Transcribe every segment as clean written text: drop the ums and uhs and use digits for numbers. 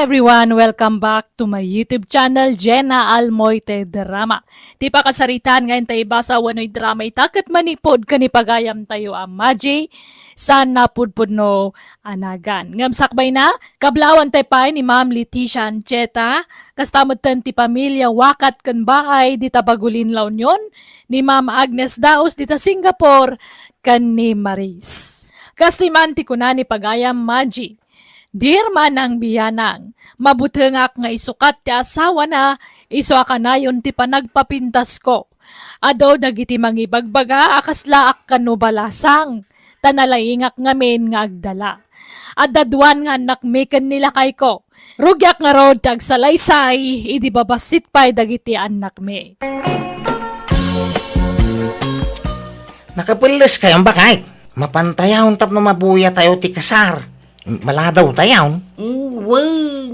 everyone! Welcome back to my YouTube channel, Jenna Almoite Drama. Di pa kasaritan ngayon tayo basa wano'y drama itakat manipod ka ni pagayam tayo ang Maji sana pudpud no anagan. Ngamsakbay na, kablawan tayo pa ni Ma'am Leticia Ancheta, kastamod tan ti pamilya wakat kan bahay di tabagulin laon yon, ni Ma'am Agnes Daos di ta Singapore kan ni Maris. Kastiman ti kuna ni pagayam Maji. Dear manang biyanang, mabutengak nga isukat ti asawa na, iso akanayon ti panagpapintas ko. Ado dagiti mangibagbaga akaslaak kano balasang, tanalaingak ngamin nga agdala. Adadwan nga nakmiken nila kay ko, rugyak nga rod tag salaysay, idi babasit pa'y dagiti anak me. Nakapilis kayong bakit? Mapantayahon tap na mabuya tayo ti kasar. Maladaw tayaw. Wang,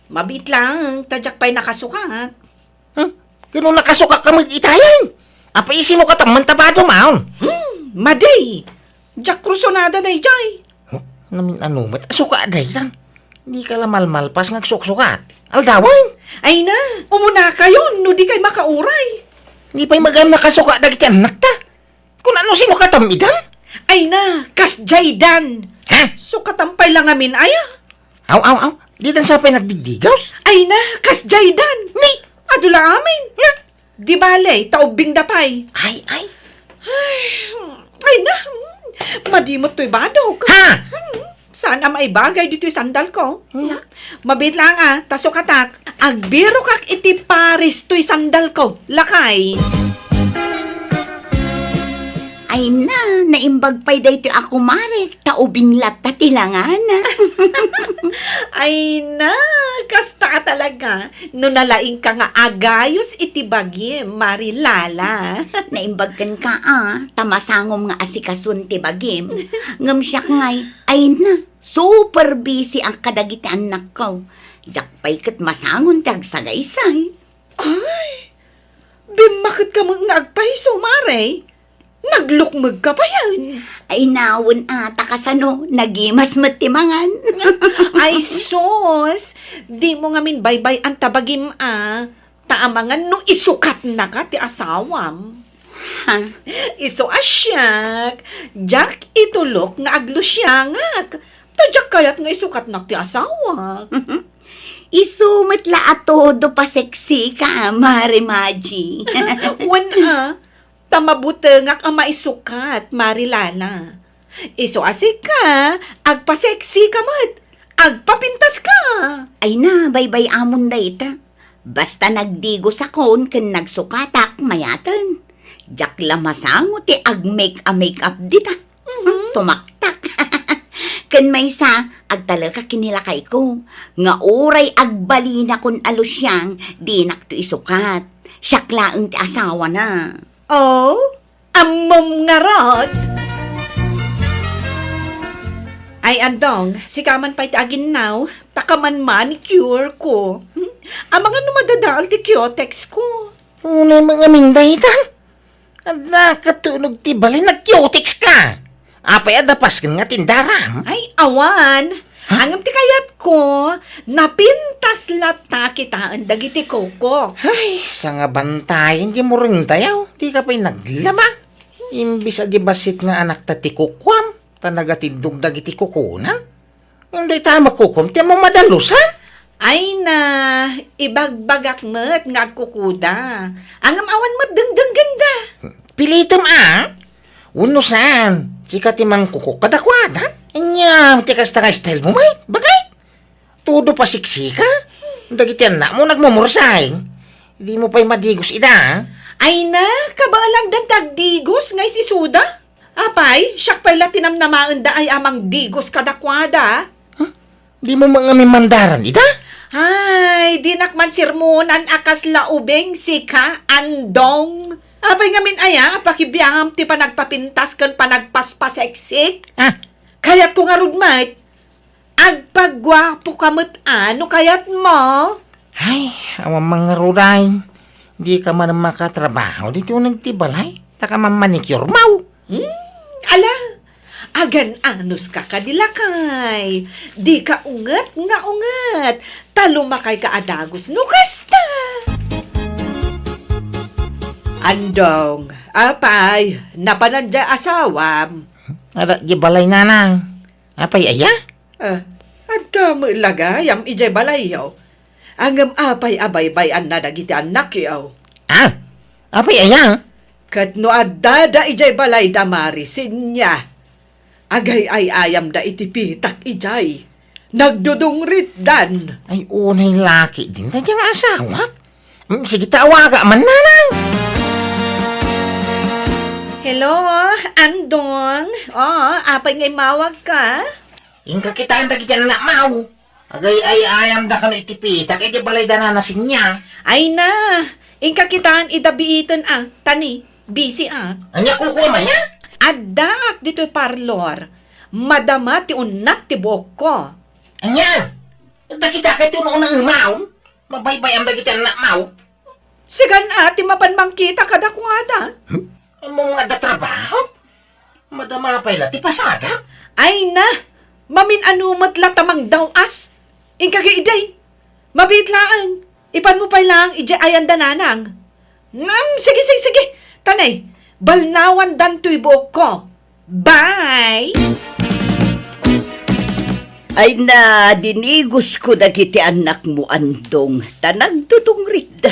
mabit lang, tadyak pa'y nakasukat. Ganun nakasuka ka mag-itayan. Apa isino ka tamang tabado maon? Maday, jak krusonada day jay. Namin ano, mat asuka day lang. Hindi ka lamalmalpas ngagsukat. Aldawan. Ay na, umuna kayo, no di kay makauray. Hindi pa'y magam nakasuka dagiti anak ta. Kung ano sino ka tamidan? Ay na, kas jaydan. Ha? Sukatampay lang amin, aya. Aw. Di dan sa pa'y nagdigdigaws? Ay na, kas jaydan. Ni, adula amin. Di bale, taubing dapay. Ay. Ay na, madimot to'y badok. Ha? Sana maibagay dito'y sandal ko. Mabit lang tasukatak. Agbiro kak iti paris to'y sandal ko. Lakay. Ay na, naimbag pa'y dayto ako marek, taubing latta tilangana. Ay na, kasta ka talaga. No nalaing ka nga agayos iti bagim, Marilala. Naimbag kan ka tamasangom nga asikasun ti bagim. Ngam siya ngay, ay na, super busy ang kadagiti anak ko. Jak pa'y kat masangon tag sagaysay. Bimakit ka mga agpaiso, Mare. Naglukmag ka pa yan. Ay nawon takasano, nagimas matimangan. Ay sos, di mo nga min baybay ang tabagim taamangan no isukat na ka ti asawam. Ha? Iso asyak, jak itulok nga aglusyangak. Tadyak kayat nga isukat na ti asawa. Isumit la ato do pa sexy ka, Mare Maji. Wan tamabutengak ang maisukat, Marilala. Iso asik ka, agpaseksi ka mat, agpapintas ka. Ay na, baybay amon dayta. Basta nagdigos akon ken nagsukatak mayatan. Jak lamasango ti ag-make up dita. Tumaktak. Ken maysa, agtalaka kinilakay ko. Nga oray agbalina kon alusyang, di nakto isukat. Siyaklaang ti asawa na. Oh, amom nga rod. Ay, andong, si kaman pa'y agin now, takaman manicure ko. Ang mga numadadaal ti Kyotex ko. Unay mga minday ta. At nakatunog ti balay nag-cutics ka. Apay adapas kan nga tindara. Ay, awan. Angam ti kayat ko, napintas lata kita ang dagiti koko. Ay, sa nga bantayin di mo rin tayaw. Di ka pa'y naglama. Imbis a di basit nga anak ta ti kukwam. Tanagatindog dagiti kukunan. Hindi tayo makukum, ti mo madalusan. Ay na, ibagbagak met nga agkukuda. Angam awan met dengdeng ganda. Pilitam Unusan, chika ti mang kukuk kadakwada. Anya, tikas ta style mo, mate. Bakit? Todo pa siksika. Dagiti anak mo nagmumursay. Hindi mo pa'y madigos ida, Ay na, kabalang dan tagdigos ngay si Suda. Apay, siyak pa'y latinamnamaan da ay amang digos kadakwada. Di mo mga mimandaran ida? Ay, dinakman sirmonan akas laubeng sika andong. Apay ngamin pakibiyangam ti panagpapintas kan panagpaspaseksik. Kayat ko nga rudmait, agpagwapo kamot ano kayat mo? Ay, awang mga ruday. Di ka man makatrabaho. Dito nagtibalay. Taka man manicure mau. Ala, Agan anus ka kadilakay. Di ka unget nga unget. Talumakay ka adagos no kasta. Andong, apay, napanadya asawam. Ada di balay nanang. Apay aya? Adda mo ilagayam ijay balayaw. Angam apay abay-bayan na dagiti anak yaw. Ah, apay aya? Kat no adda da ijay balay damari sinya. Agay ay ayam da itipitak ijay. Nagdudungrit dan. Ay, unay laki din na diyang asawa. Sige, tawaga man nanang. Hello, Andong. Apay ngay mawag ka? Yung kakitaan da kityan na mau. Agay ay ayam da kano itipitak, di balay da nanasin niya. Ay na, ingka kitaan idabiiton tani, busy Anya kukuha man yan? Adak dito'y parlor, madama ti unat ti buhok ko. Anya? Da kita kay tuno na umaw. Mabaybay am da kityan na mau. Sigan ti mapanmang kita kadakwada. Mo nga da trabaho? Madama pa'y lati pasada. Ay na, mamin anumat latamang daw as. Ingka kiiday, mabitlaan. Ipan mo pa'y lang ije ayan dananang. Sige. Tanay, balnawan dan tuy buhok ko. Bye! Ay na, dinigos ko dagiti anak mo, Andong. Tanagtutungrit da.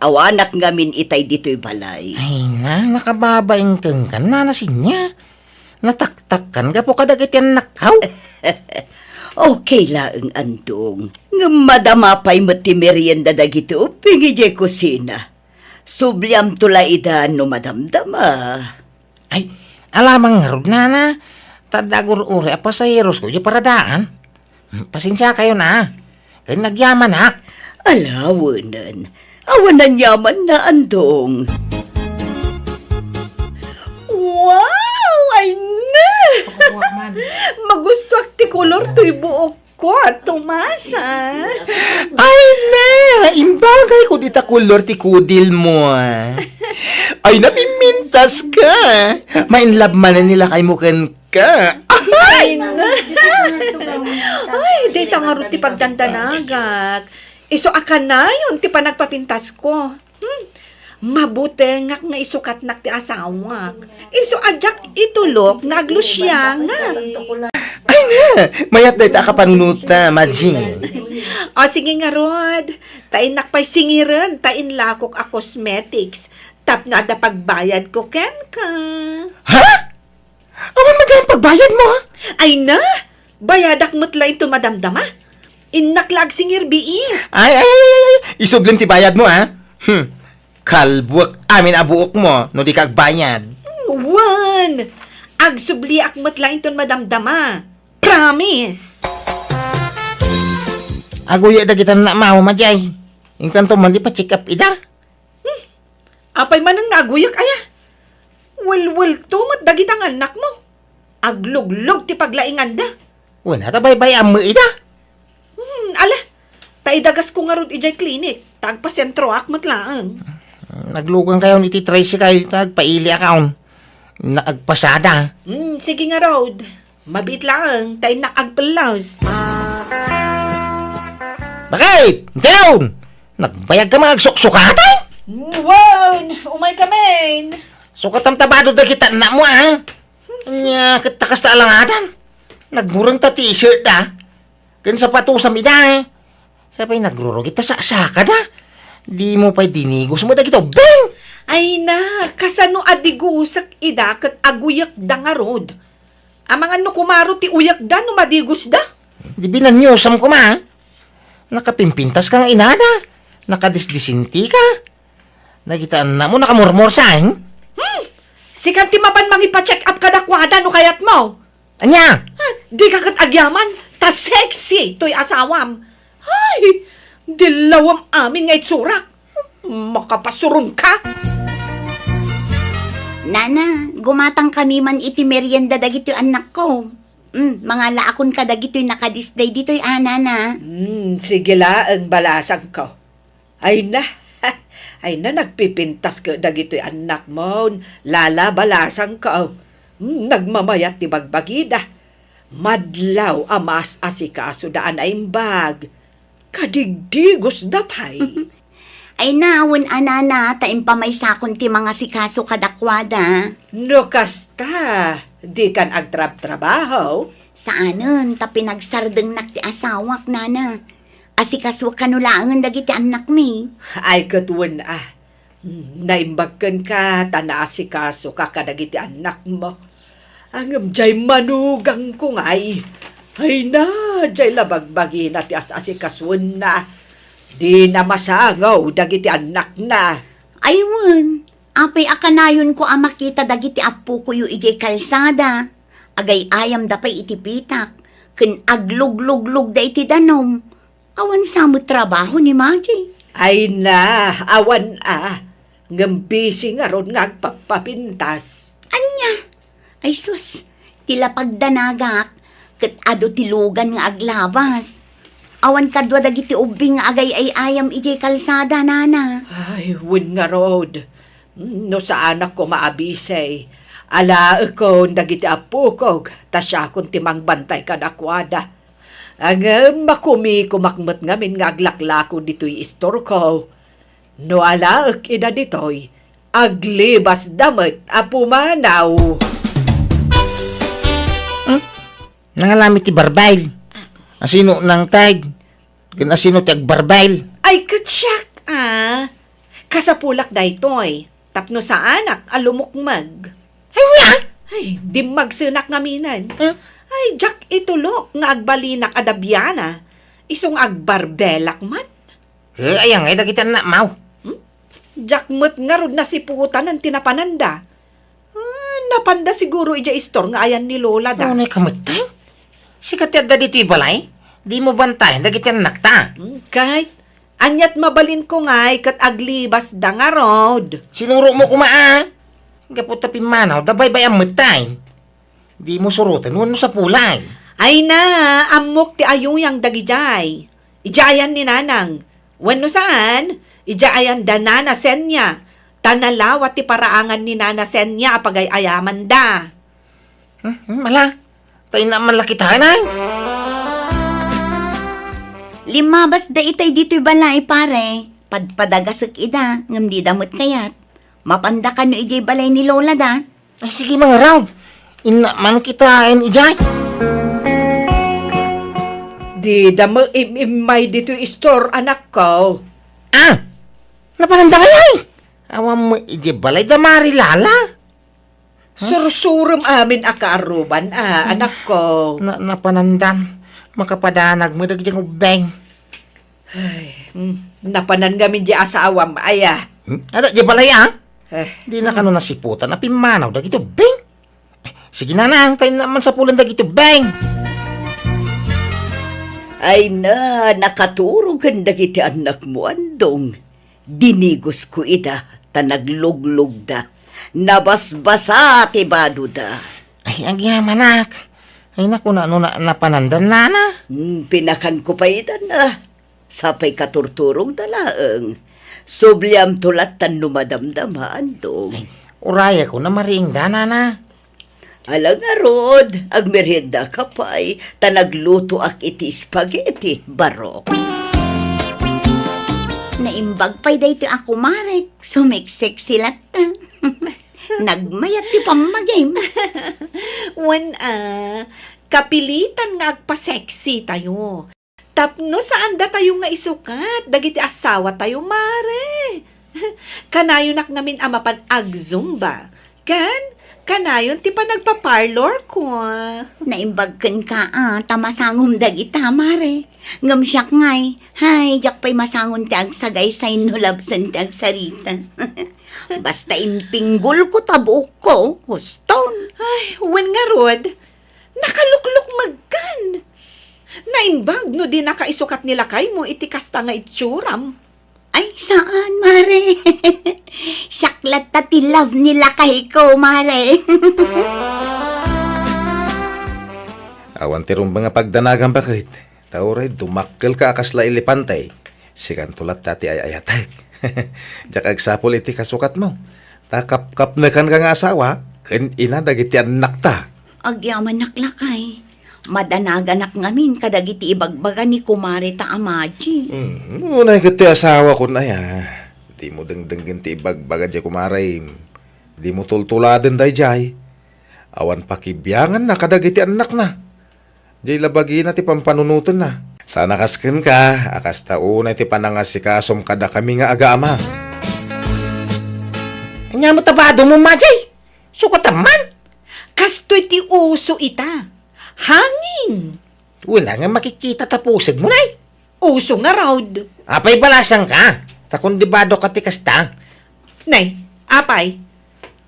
Awanak ngamin itay dito'y balay. Ay na, nakababaing kang kan nanasin niya. Nataktakan ka po kadagitian nakaw. Okay lang, Andong. Nga madama pa'y matimeryenda dagito, pingijay kusina. Subliam tulaidan no madamdama. Ay, alamang ngarod na. Tadagur uri apa sa heros ko, di paradaan. Pasensya kayo na. Kaya nagyaman ha. Alawanan. Awanan yaman na, Andong. Wow! Ay na! Magusto ti kolor to'y buhok ko at tumasa. Ay na, imbagay ko dita kulor ti kudil mo. Ay, napimintas ka. Mainlove man na nila kay mukan ka. Ay na! Ay, di tangarot ti pagdandanagak. Iso akan na yun ti panagpapintas ko. Mabutengak nga isukat nak ti asawak. Iso ajak itulok nga aglusya nga. Ay na, mayat na ita kapanunuta, Maji. O sige nga Rod, tain nakpay singiran, tain lakok a cosmetics. Tap na da pagbayad ko ken ka. Ha? Awan magayang pagbayad mo, ha? Ay na, bayadak mutla ito madamdama. Innaklag singir biir. Ay, isublim ti bayad mo, ha? Kalbuak amin abuok mo, no di kagbayad. One! Agsubli akmat lang iton madamdama. Promise! Aguya da kita na mau, Majay. Ingkan to man di pa check up ida. Apay man ang naguyak aya. Well, tumat dagitang anak mo. Agluglog ti paglaingan da. Wala ta bay-bay am mo ida. Ala, taidagas ko nga ron ijay clinic. Tagpa-sentro akmat lang. Naglugang kayo ni ti tricycle, tagpaili account. Naagpasada. Sige nga Rod. Mabit lang, tayo nakagpalaws. Bakit? Down! Nagbayag ka mga suksukatan? Wan! Umay kamen! Sukatam tabado da kita na mo, ha? Nya, katakas ta alangadan. Nagmurang ta t-shirt, ha? Kan sapatusam ida, ha? Sabay nagrurog kita sa saka, da? Di mo pa'y dinigos mo da kita, bang! Ay na, kasano adigusak ida kat aguyak da nga Rod. Amang ano kumaro ti uyak da no madigos da. Di binanyosam ko, ma, ha? Nakapimpintas kang inada. Nakadisdisinti ka. Nagitaan na mo, nakamurmur sa akin. Sikan ti mapan mangipa-check up kadakwada no kayat mo. Anya? Di ka kat agyaman, ta sexy to'y asawam. Ay, dilawam amin ngay't surak. Makapasurun ka. Nana, gumatang kami man iti merienda dagito anak ko. Mga laakon ka dagito nakadisplay dito'y nana. Sige la, ang balasang ko. Ay na, nagpipintas ka dagito'y anak mo. Lala balasang ko. Nagmamayat ti bagbagida. Madlaw amas asikaso daan ay imbag. Kadigdigos dapay. Ay naon anana, taim pa may sakon ti mga sikaso kadakwada. No kasta, di kan agtrab-trabaho. Saanon, ta pinagsardeng nak ti asawak, nana. Asikaso kanulangan dagiti anak mi. Ay katuwan naimbagkan ka, tanaasikaso ka kadagiti anak mo. Ang jay manugang ko nga'y. Ay na, jay labagbagi na ti asikasuan na. Di na masangaw dagiti anak na. Aywan, apay akanayon ko makita dagiti apo ko yu ijay kalsada. Agay ayam dapay iti pitak. Ken agluglug-lug da iti danom. Awan samo trabaho ni Maji. Ay na, awan ngambisi nga ron nga agpapapintas. Anya? Ay sus, tila pagdanagak. Ket ado tilugan nga aglabas. Awan kadwa dagiti ubing nga agay ay ayam ijay kalsada, nana. Ay, win nga road. No sa anak ko maabisay. Ala ko dagiti apo ko, tasya kong timang bantay kadakwada. Ang makumi kumakmat ngamin nga aglaklako dito'y istor ko. No ala ida dito'y, aglibas damit apo manaw. Nangalamit ti barbail. Asino nang tag? Asino ti agbarbail? Ay, katsyak kasapulak da ito'y, tapno sa anak alumukmag. Ay, di magsunak ngaminan. Ay, jak itulok nga agbalinak adabyana. Isong agbarbelak man. Ayang ay dagiti anak mau. Jak met nga rod na siputan ng tinapananda. Napanda siguro ija istor nga ayan ni Lola da. Ano na kamatay? Sikat yada dito ibalay? Di mo bantayan dagiti anak ta. Kahit, anyat mabalin ko nga'y kat aglibas da nga rod. Sinuro mo kumaa. Gapot ta pimanaw, dabay-bay ang matay. Di mo surutan, wano sa pulay. Ay na, amok ti ayuyang dagijay. Ijayan ni nanang. Wano saan? Ijayan da nana senya. Tanalawat ti paraangan ni nana senya apagay ayaman da. Mala, tayo na malaki tayo na. Limabas da itay dito'y balay, pare. Padpadagasek ida, ngam di damot kayat. Mapanda ka no ijay balay ni Lola da. Ay, sige mga raw. Man kita ijay. Di damo imay dito istor anak ko. Napananda kaya Awam mo ijay balay da marilala. Sursurum amin akaaruban anak ko. Napanandan. Makapadanag mo dagjang ubeng. Napanan gamin di asawam aya. Ada di balay Di na kano nasiputan na pimanaw dagito beng. Sige na tayo naman sa pulan dagito beng. Ay na, nakaturog kan dagiti anak mo, andong. Dinigos ko ida, tanagluglug da. Nabasbasa ti bado da. Ay, ang yamanak. Ay, naku, napanandan na. Pinakan ko pa ida na. Sapay katurturong dalaang. Subliam tulat tan numadamdama, andong. Uraya ko na maring dana na. Alang nga rod, agmerienda ka pa'y, tanagluto ak iti spaghetti, barok. Naimbag pa'y dayto ako, Marek. Sumiksik silat ta. Nagmayat ti pamagay. Kapilitan nga agpa-sexy tayo. Tapno saan da tayo nga isukat, dagiti asawa tayo, mare. Kanayon nak ngamin amapan agzumba. Kanayon ti pa nagpa-parlor ko. Naimbag kan ka, tamasangom dagita, Mare. Ngam siyak ngay, hay, jak pa'y masangon ti agsagay sa inulabsan ti agsarita. Basta impinggol ko tabuk ko, huston. Ay, wen nga rod, nakalukluk magkan. Naimbag no di nakaisukat nila kay mo iti kasta nga itsuram. Ay, saan, Mare? Syaklat ta ti love nila kay ko, Mare. Awan tirong mga pagdanagan bakit? Tauray, dumakkel ka akasla ilipantay. Sikan tulat tati ay ayatag. Diyak agsapol iti kasukat mo. Takap-kap na kan ka nga asawa. Ken ina dagiti anak ta. Agyaman naklakay. Madanagan ngamin kadagiti ibagbaga ni kumare ta amaji. Unay kati asawa ko na ya. Di mo dengdengin ti ibagbaga di kumaray. Di mo tultuladen day jay. Awan pakibiyangan na kadagiti anak na. Di labagi na ti pampanunutan na. Sana kasken ka, akas taunay ti panangasikasom kada kami nga aga-ama. Anya mo tabado mo, Majay. Sukat man. Kastoy ti uso ita. Hangin. Wala nga makikita tapusag mo, nay. Uso nga raud. Apay balasang ka. Takon dibado ka ti kasta. Nay, apay.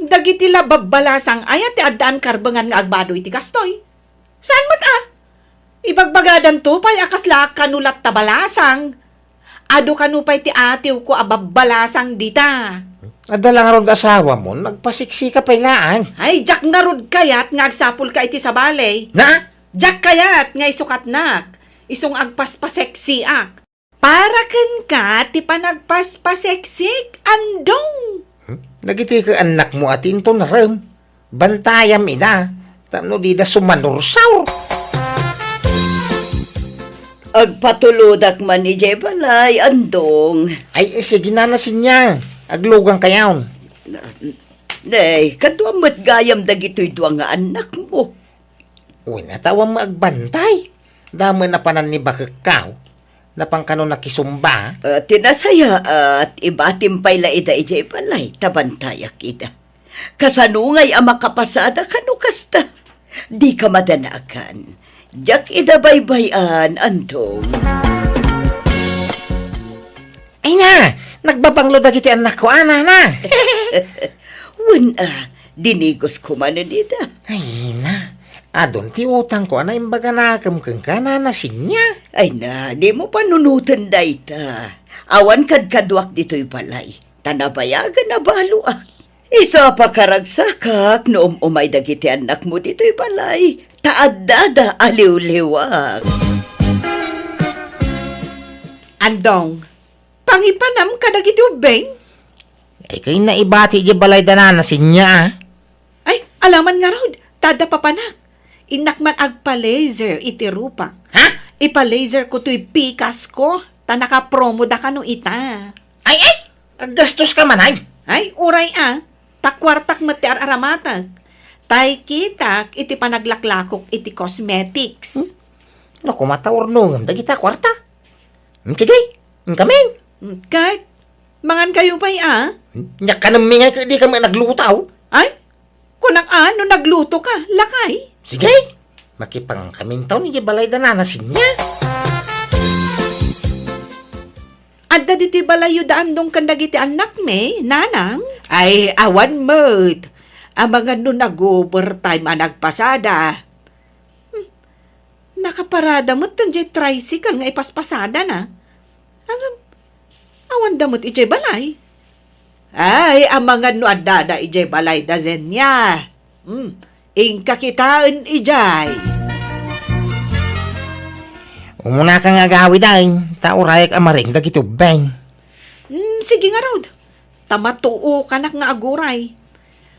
Dagiti la babbalasang ayat ti addaan karbangan nga agbado iti kastoy. Saan mat Ibagbagadan to pay akas la kanulat tabalasang. Ado kanupay ti atiw ko ababbalasang dita. Adala nga ron asawa mo, nagpasiksi ka pailaan. Ay, jak nga rod kayat nga agsapul ka iti sa balay. Na? Jak kayat nga isukatnak. Isong agpaspaseksiak. Para ken ka ti panagpaspaseksik andong. Nagiti ka anak mo at into na ram. Bantayam ina. Tano di da sumanursaw. Agpatuludak man ni Jay Balay, andong. Ay, sige na niya. Aglugang kayaon. Nay, kaduamat gayam dagito'y duwa nga anak mo. Uy, natawa mo agbantay. Damo na panan ni bakakaw. Napangkano nakisumba. Tinasaya at ibatim pay la ida ijay balay, tabantayak ida. Kasanungay ang makapasada kanukasta. Di ka madanakan. Jak ida baybayan, andong. Ay na, nagbabanglo dagiti anak ko, ana na. Dinigos ko man ida. Ay na, adon ti utang ko, ana imbaga nakam kang kananasin niya. Ay na, di mo panunutan dayta. Awan kadkadwak dito'y balay. Tanabayagan na baluak. Isa pa karagsakak noong umay dagiti anak mo dito'y balay. Taadada aliw-liwak. Andong, pangipanam ka dagiti ubeng? Ay kay naibati di balay dananasin niya. Ay, alaman nga raw, tada papanak. Inak man agpa-laser iti rupa. Ha? Ipa-laser ko to'y pikas ko. Ta naka-promo da ka no ita. Ay, aggastos ka man ay. Ay, uray takwartak mati aramatag. Tay kitak iti panaglaklakok iti cosmetics. Naku, mataurnungam dagita kwarta. Sige, kamin. Kahit, mangan kayo pa Nyak ka namin nga, di kami naglutaw. Ay, kunak nagluto ka, lakay. Sige, makipang kaming taon ni balay dananasin niya. Adda diti balayo daan dong kandagiti anak me, nanang. Ay, awan mo't. Ang mga nun nag-overtime nagpasada. Nakaparada mo't tanjay tricycle nga ipaspasada na. Awan damot ijay balay. Ay, ang mga nun adada ijay balay da zenya. Ingka kitaan ijay. Umuna ka nga gawi dahin, taurayak amaring dagito beng. Sige nga rod. Tamatuo kanak nga aguray.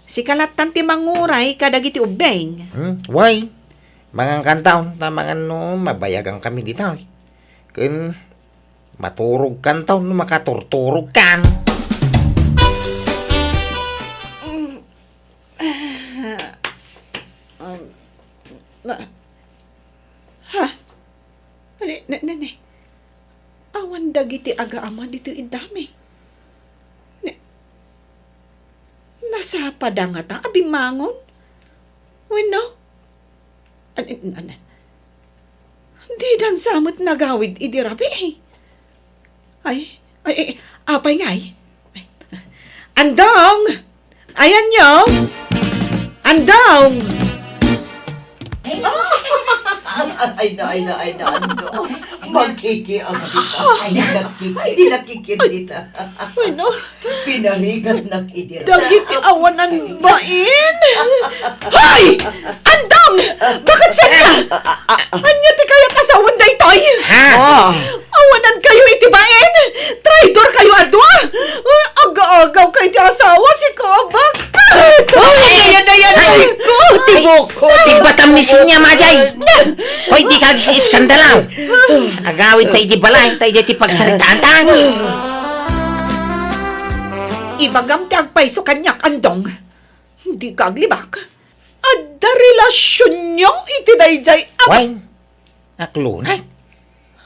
Si kalatan ti manguray kadagiti ubeng. Why? Mga kantaon, na mga mabayagang kami dito. Kun maturog kantaon, makaturturog kan. Nene, awan dagiti aga-ama dito idami. Nasapa da nga ta, abimangon. Wino? Di dan samot nagawid idirabi. Ay, apay ngay. Andong! Ayan nyo! Andong! Ay na, ano. Magkikiang kita. Di nakikit dita. Wino? Pinarigat na kidira. Dagiti awanan bain! Hay! Andong! Bakit saan ka? Anya ti kayat asawan da itoy? Ha? Awanan kayo iti bain! Traidor kayo adwa! Aga-agaw kayo ti asawa si Kabak! Ayan, Ay, tibuko! Tigbatam ni sinya, Majay! Hoy, di ka si iskandalaw! Agawin tayo di balay, tayo di pagsaritaan tayo! Ibagam ti agpay so kanyak andong. Hindi ka aglibak. Adda relasyon niyong itidayjay Why? Aklunay.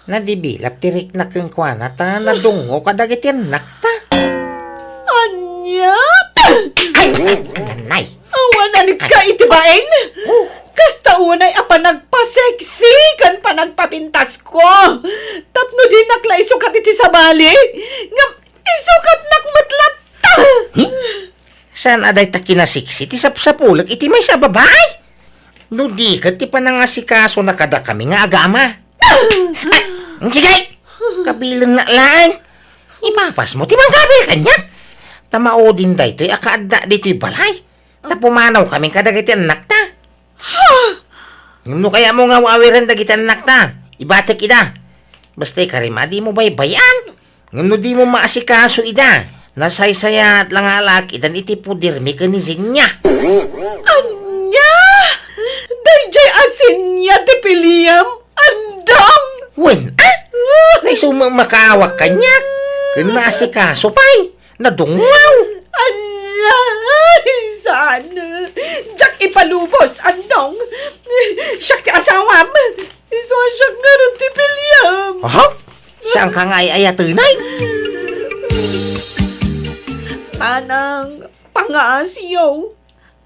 Nadibilap tirik na keng kwana ta nadungo kadagit yan nakta. Anya? Ay! Nanay! Awanan ka itibain? Kasta unay apa nagpa-sexy kan pa nagpapintas ko. Tapno din nakla isukat iti sa bali. Ngam isukat nakmatlat. Saan aday ta kinasiksi ti sapsapulag iti may sa babae? No di ka ti panangasikaso na kada kami nga agama. Sige! Kabilang na lang. Ipapas mo ti manggabil kanya. Tamao din da ito'y akaadda dito'y balay. Na pumanaw kaming kadagiti anak ta. No kaya mo nga wawiran dagiti anak ta. Ibatek ida. Basta'y karima di mo baybayan. No di mo maasikaso ida. Nasaysaya at langalak idan iti pudirmi ka ni Zinya. Anya? Dayjay asin niya ti Piliam. Andang! Wen, Nay sumamakawak kanya. Kinasikaso pa'y. Nadungaw. Ala! Sana! Diyak ipalubos, andong! Siyak ti asawam! Iso siyak nga rin ti Piliam! Aha? Siyang ka nga ayatunay? Tanang, pangaasiyo!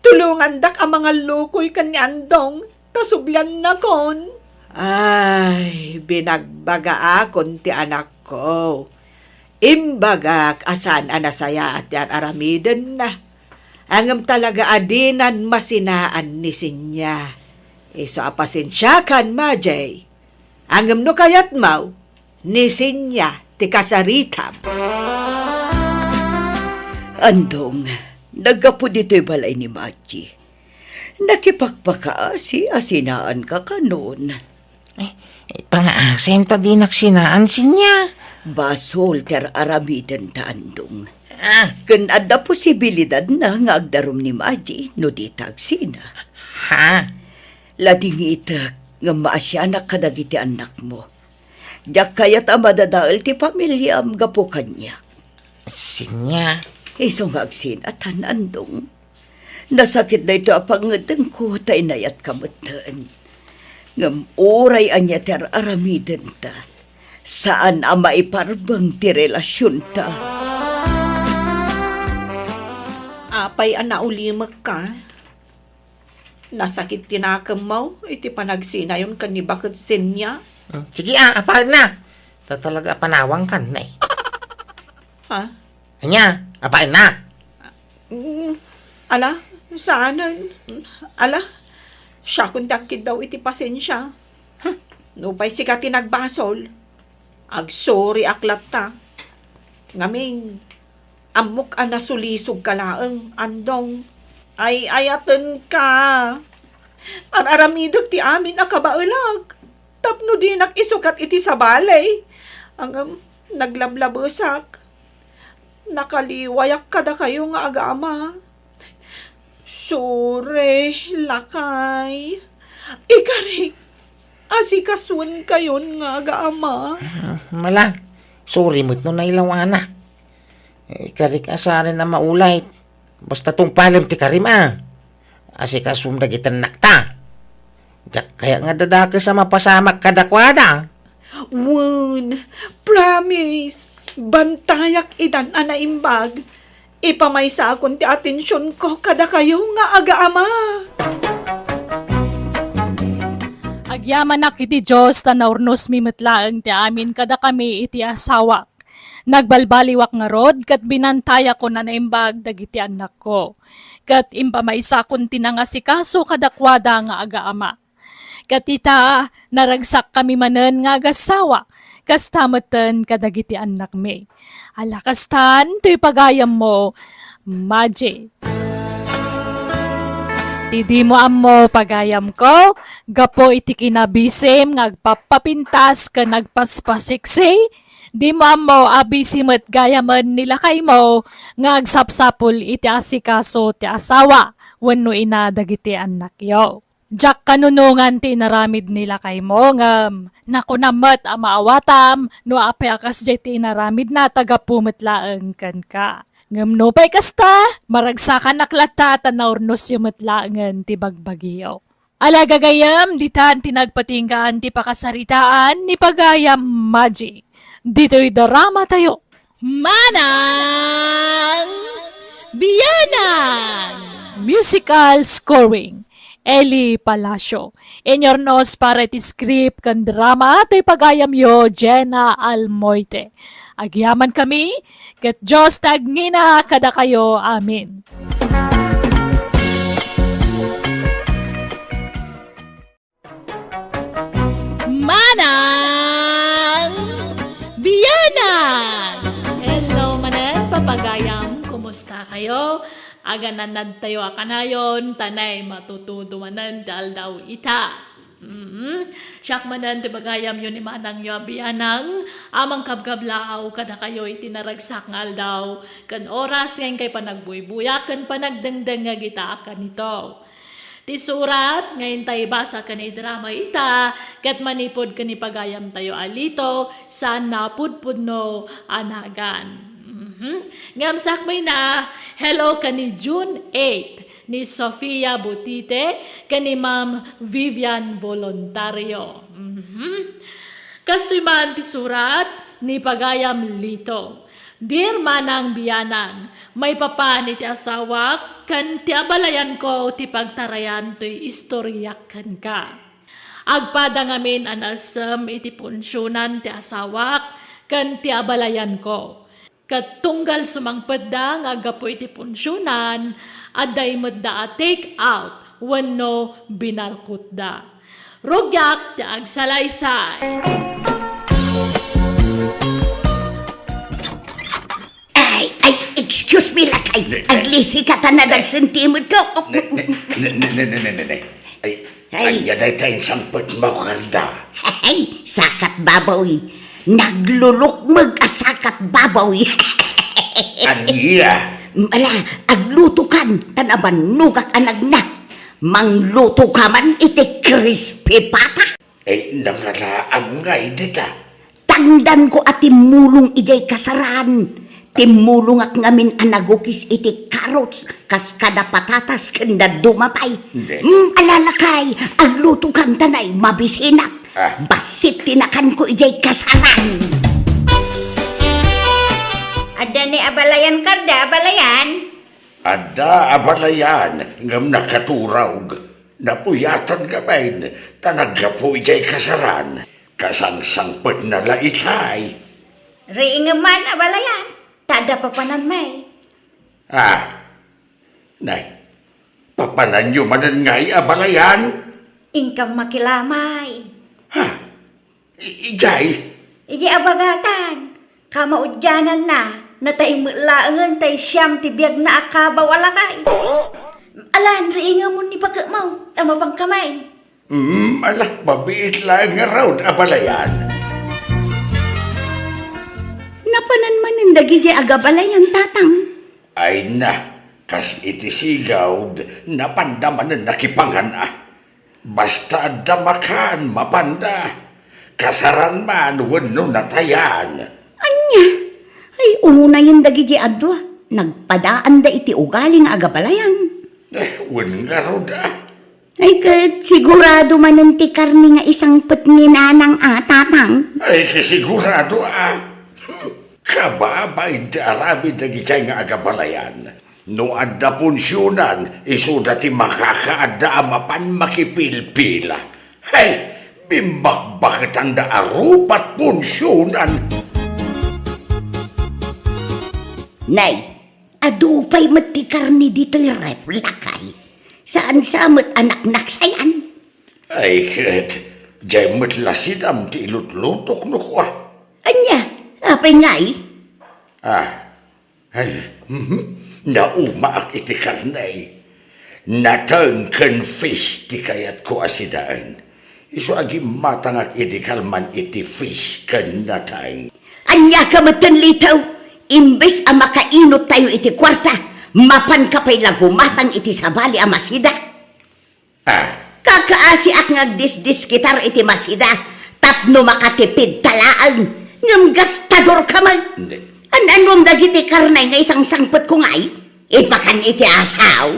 Tulungan dak ang mga lukoy kanyandong, tasublan na kon. Ay, binagbaga akon ti anak ko. Imbagak asan anasaya at yan aramiden na. Angam talaga adinan masinaan ni Sinya. Iso apasensyakan, Majay. Angam no kayat mau, ni Sinya ti kasaritam. Andong, nagapo dito'y balay ni Machi. Nakipagpakaasi, asinaan ka kanon. Pangaasim ta di naksinaan sinya. Basol ter aramiden ta andong. Ah, Kun adda posibilidad na nga agdarom ni Machi, no di tagsina. ha? Lading itak nga maasya na kadagiti anak mo. Diyak kaya't amadadaal ti pamilyam gapo kanya. Sinya. Iso nga agsin at andong. Nasakit na ito apangatang ko tay nayat kamutan. Ngam oray anya ter aramiden ta. Saan ang maiparbang ti relasyon ta? Apay anaulimak ka. Nasakit tinakam mo, iti panagsinayon ka ni bakit Sinya. Sige apag na. Ta talaga panawang kan na Ha? Anya, apag na. Ala, saan? Ala, siya kung dakit daw iti pasensya. Nupay sikat tinagbasol. Ag-sorry aklat ta. Ngaming, amok anasulisog ka laeng, andong. Ay, ayaten ka. Araramidog ti amin akabaulag. Tapno di nakisukat iti sa balay. Ang naglablabusak. Nakaliwayak kada kayo nga agama. Sorry, lakay. Ikarik, asikasun kayon nga agama. Mala. Sorry mo't no nailaw anak. Karik asarin na maulay. Basta tong palim ti karima. Asikasum dagitan nakta. Diyak kaya nga dadaka sa mapasamak kadakwada. Wun, promise, bantayak idan anaimbag. Ipamaysa akong ti atensyon ko kada kayo nga aga-ama. Agyaman nak iti Diyos tanaurnos mi metlaeng ti amin kada kami iti asawak. Nagbalbaliwak nga rod kat binantaya ko na naimbag dagiti anak ko. Kat impamaysa kon tinangasikaso kadakwada nga aga-ama. Kat ita naragsak kami manen nga agasawa. Kastameten kadagiti anak mi. Alakastan, to'y pagayam mo, Maji. Tidi mo amo pagayam ko, gapo iti kinabisim, ngagpapapintas ka nagpaspasiksi, di mo amo abisim at gayaman nila kay mo, ngagsapsapul iti asikaso ti asawa, wenno ina dagiti anak yo. Jak kanunungan ti naramid nila kay mo ngam nakunamat a maawatam no apeakas jay ti naramid na tagapumetlaeng kan ka. Ngam no pay kasta maragsakan naklata tanaurnos yung metlaengen ti bagbagyo. Alaga gayam ditan tinagpatinggaan ti pakasaritaan ni Pagayam Maji. Dito'y drama tayo. Manang Biyanan! Musical scoring. Eli Palacio. Inyornos para ti script kan drama to'y Pagayam yo Jenna Almoite. Agyaman kami, ket Diyos tagngina kada kayo. Amin. Manang Biyanan! Hello manan, Papagayam. Kumusta kayo? Agananad tayo akanayon, tanay matutuduanan dal daw ita. Siyak manan ti bagayam yun ni Manang yo Biyanang, amang kabgablaaw kada kayo itinaragsak ngal daw, kan oras ngayon kay panagbuybuya, kan panagdengdeng nga gita akan ito. Ti surat, ngayon tayo basa ka ni drama ita, kat manipod ka ni Pagayam tayo alito, saan napudpud no anagan. Ngamsak may na, hello ka ni June 8, ni Sofia Butite, ka ni Ma'am Vivian Voluntario. Kastoy man ti surat, ni Pagayam Lito. Dear Manang Biyanang, may papan iti asawak, kan ti abalayan ko ti pagtarayan to'y istoryak kan ka. Agpada ngamin anasem iti punsyonan ti asawak, kan ti abalayan ko. Kat tunggal sumangpeda nga agapo iti punsyonan, aday medda a take out, wenno binalkut da. Rugyak ti agsalaysay. Ay, excuse me lakay. Aglisi ka ta na dagsentimod ko. Ay, yaday tayong sampot mo, Karda. Ay, sakat babaw. Naglulukmag asakat babaw. Aniya. Mala, agluto kan, tanaban nugak anag na. Mangluto ka man iti crispy pata. Ay, nangalaan nga, idita. Tangdan ko at timulong ijay kasaran. Timulong at ngamin anagukis iti carrots, kas kada patatas kanda dumapay. Hindi. Alalakay, agluto kan tanay, mabisinak. Basit tinakan ko ijay kasaran. Ada ni abalayan kada, abalayan. Ada abalayan, ngam nakaturog. Napuyatan gabain, tanagapo ijay kasaran. Kasang-sangpot na laitay. Riingaman abalayan. Tada papanan may. Nay, papanan nyo manan ngay abalayan? Ingkam makilamay. Ijay? Iji abagatan. Kamaudyanan na. Natay mulaangan tay siyam tibiyag na akabaw alakay. Alan, riingan mo ni pagkamaw. Tama pang kamay. Alak, mabiit lang nga raw abalayan. Napanan man ang dagi agabalayan tatang. Ay na, kas iti sigawd, napandaman na nakipangan Basta damakan, mapanda. Kasaran man, wano natayan. Anya? Ay, una yung dagi adwa. Nagpadaan da iti ugaling agabalayan. Wan nga roda. Ay, kat sigurado man ang tikarni nga isang putni nanang tatang. Ay, kasigurado Kababay di arabi dagi kay nga agabalayan. No adda punsyonan, isuda ti makakaadda amapan makipilpila. Hey, bimbak-bakit ang da arupat punsyonan. Nay, adupay matikar ni dito'y reflakay. Saan samot anak naksayan? Ay, ket, jay matlasidam ti ilutlutok no kwa. Anya, apay ngay? Naumaak iti karnay. Natangken fish ti kayat ko asidaan. Iso agi matangak iti kalman iti fish kan natang. Anya ka matan litaw, imbes ang makainot tayo iti kwarta, mapan ka pa'y lagumatang iti sabali a masida. Kakaasi ak ngagdisdis kitar iti masida, tapno makatipid talaan, ngam gastador ka man. Anom dagiti karnay nga isang sangpet ko ngay, ipakan iti asaw.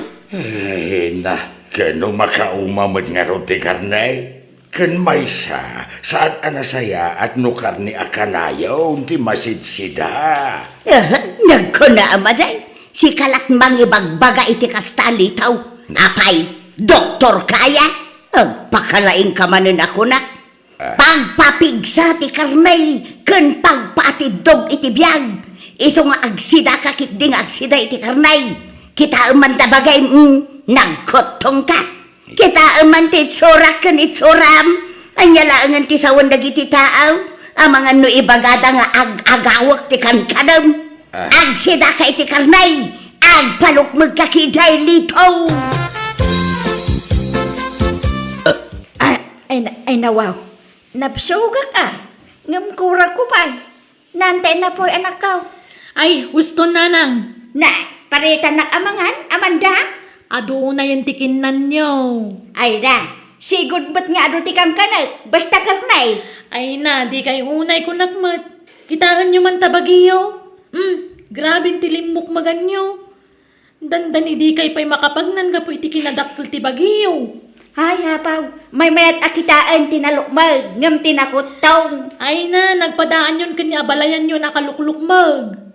Kano makaumamad nga ro ti karnay? Kan maysa, saan anasaya at no karni akanayaw, ti masidsida. Nagkuna amaday, si kalat mangibagbaga iti kastalitaw. Apay, doktor kaya? Agpakalaing ka manin ako na. Pagpapigsa ti karnay, kan pagpatidog iti biyag. Iso nga agsida kakitding agsida iti karnay. Kita umanda bagay, nagkotong ka. Kita man ti itsura kan itsuram. Anyalaangan ti sawan dagiti taaw. Amangan no ibagada nga agawak ti kankadam. Agsida ka iti karnay. Agpalukmag ka kiday litaw. Ay nawaw. Napsugak ngam kura ko pa. Nantay na po'y anak ko. Ay, gusto nanang. Na, paritan na amangan, amanda? Ado na yung tikinan nyo. Ay da, sigod ba't nga ado tikang kanak, basta karnay. Ay na, di kay unay ko nakmat. Kitaan nyo man tabagiyo. Grabing tilimok maganyo. Dandan idi kay pa'y makapagnan ka po iti kinadakkel ti bagiyo. Ay hapaw, may mayat akitaan tinalukmag, ngam tinakutong. Ay na, nagpadaan yun kanya balayan yun nakaluklukmag.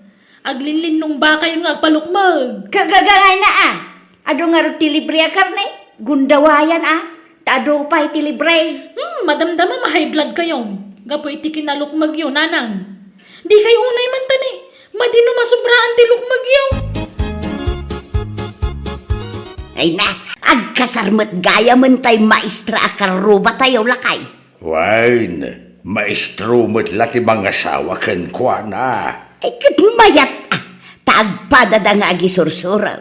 Aglinlin nung baka yun nga agpalukmag. Kagagangay na ado nga ro tilibre a karnay, gundawayan taado pa itilibre. Madamdama ma-high blood kayo. Gapo iti kinalukmag yun, nanang. Di kayo unay man tani. Madino masubraan ti lukmag yun. Ay na, agkasarmet gaya man tay maestra akaruba tayo lakay. Wine, maestro mo't lati mga asawa kan kwa na. Ay mayat taagpadada nga agisursura.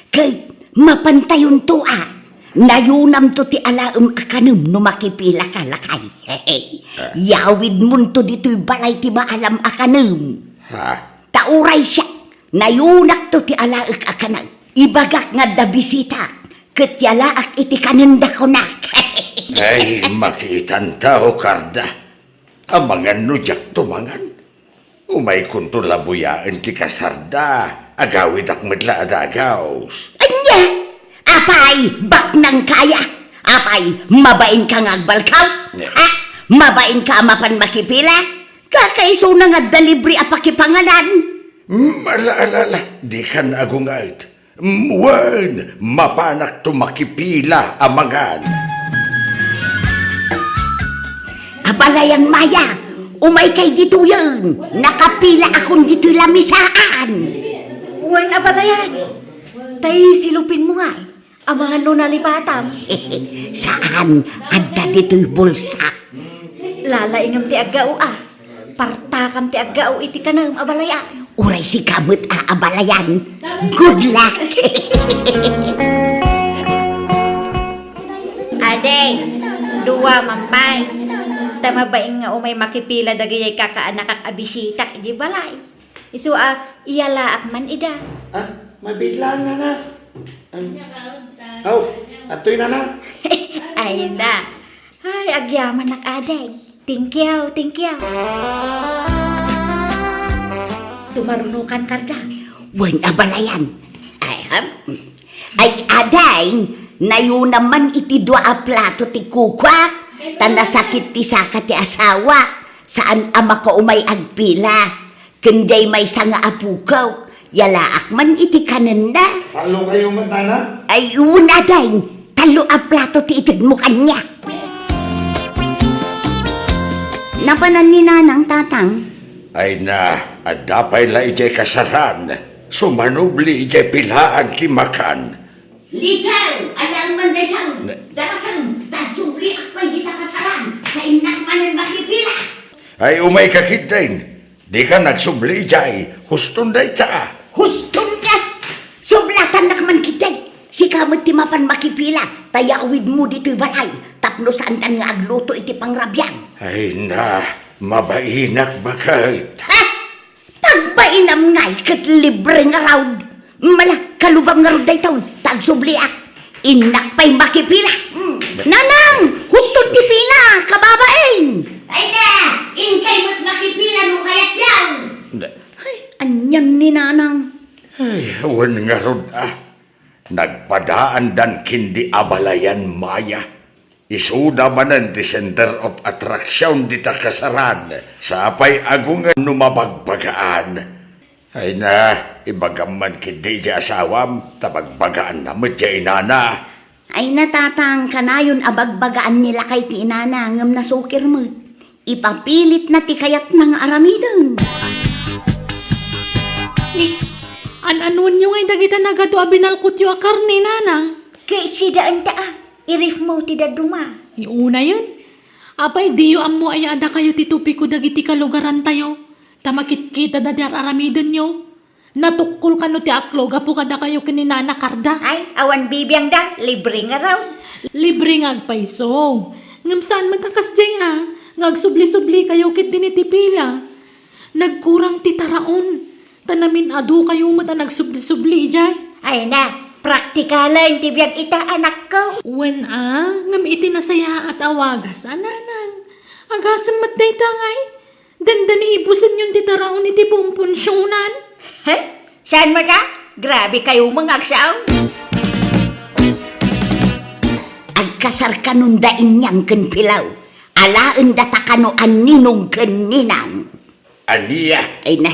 Kay mapantayon to nayunam to ti alaam akanum no makipila ka lakay. Yawid mun to dito'y balay ti maalam akanum. Tauray siya, nayunak to ti alaak akanag. Ibagak nga da bisita, katyalaak iti kananda ko nak. Ay, makitan tao karda. Amangan no jak tumangan. Umay kunto labuyaan ti kasarda. Agawid ak madla adagaws. Anya, apay, bak nang kaya. Apay, mabain ka nga agbalkaw. Mabain ka mapan makipila. Kakaiso na nga dalibri apakipanganan. Ala, di kan agungait. Wan, mapanak tumakipila amangan. Abalayan maya, umay kay dito yun. Nakapila akong dito lamisaan. Wan abalayan. Tay silupin mo nga ang mga nunalipatam. Saan? Adda dito'y bulsa. Lalaingam ti agao Partakam ti agao iti kanam abalayan. Uray si kamot abalayan. Good luck. Adeng, dua mampay. Tamabaing nga umay makipila dagayay kakaanak ak abisitak iti balay. Isu iyala ak man ida. Mabigla na. Atoy na. Ay na. Ay, agyaman ak adeng. Thank you. Tumarunukan karda. Wan abalayan. Ay aday, nayo naman iti dua a plato ti kukwak. Tanasakit ti saka ti asawa. Saan ama ko umay agpila. Kenday may sanga apukaw. Yalaak man iti kananda. Halo kayo matana? Ay unaday, talo a plato ti itid mo kanya. Napanan ni nanang tatang. Ay na, adapay la ijay kasaran. Sumanubli ijay pilaan ti makan. Litaw, alam man litaw. Darasan, tagsubli akpay kita kasaran. Kainak man makipila. Ay umay kakitayin. Di ka nagsubli ijay. Huston day ta. Huston nga! Sublatan na kaman kitay. Si kamot ti mapan makipila. Tayawid mo dito'y balay. Tapno saan tan nga agluto iti pangrabyan. Ay na, mabainak bakit? Ha? Tagbainam ngay kat libre nga raud. Mala, kalubang nga ron daytaw, tagsubli Inak pa'y makipila. Nanang, huston ti pila, kababain. Ay na, inkay mo't makipila no kayat yan. Ay, anyan ni Nanang. Ay, wan nga ron Nagpadaan dan kindi abalayan maya. Isuda manan ti center of attraction di takasaran. Sapay agungan numabagbagaan. Ay na, ibagaman kindi di asawam, tabagbagaan na medya inana. Ay natatang kanayon abagbagaan nila kay ti inana ngam nasukir mo. Ipapilit na ti kayat ng aramidan. An-anuan nyo ngay dagita nagado abinalkot yu akar ni Nanang. Kay sidaan irif mo ti daduma. Iuna yun. Apay diyo ammo ay ada kayo titupi ko dagiti kalugaran tayo. Tamakit kita da dar aramidan nyo. Natukol ka no ti aklo gapu kada kayo kininana karda. Ay, awan bibiyang da, libre nga raw. Libre ngagpaiso. Ngam saan matakas jay Ngagsubli-subli kayo kit dinitipila. Nagkurang ti taraon. Tanamin adu kayo mata nagsubli-subli jay. Ay na, praktikalan ti biyag ita anak ko. Wen ngam iti nasaya at awagas Nanang. Agasam mat day tangay. Dandani ibusan yung titaraon iti pumpunsyonan. He? Saan mo ka? Grabe kayo mangagsaw. Agkasar kanundain niyang kenpilaw. Alaan data kano aninong keninang. Aniya, Ay na,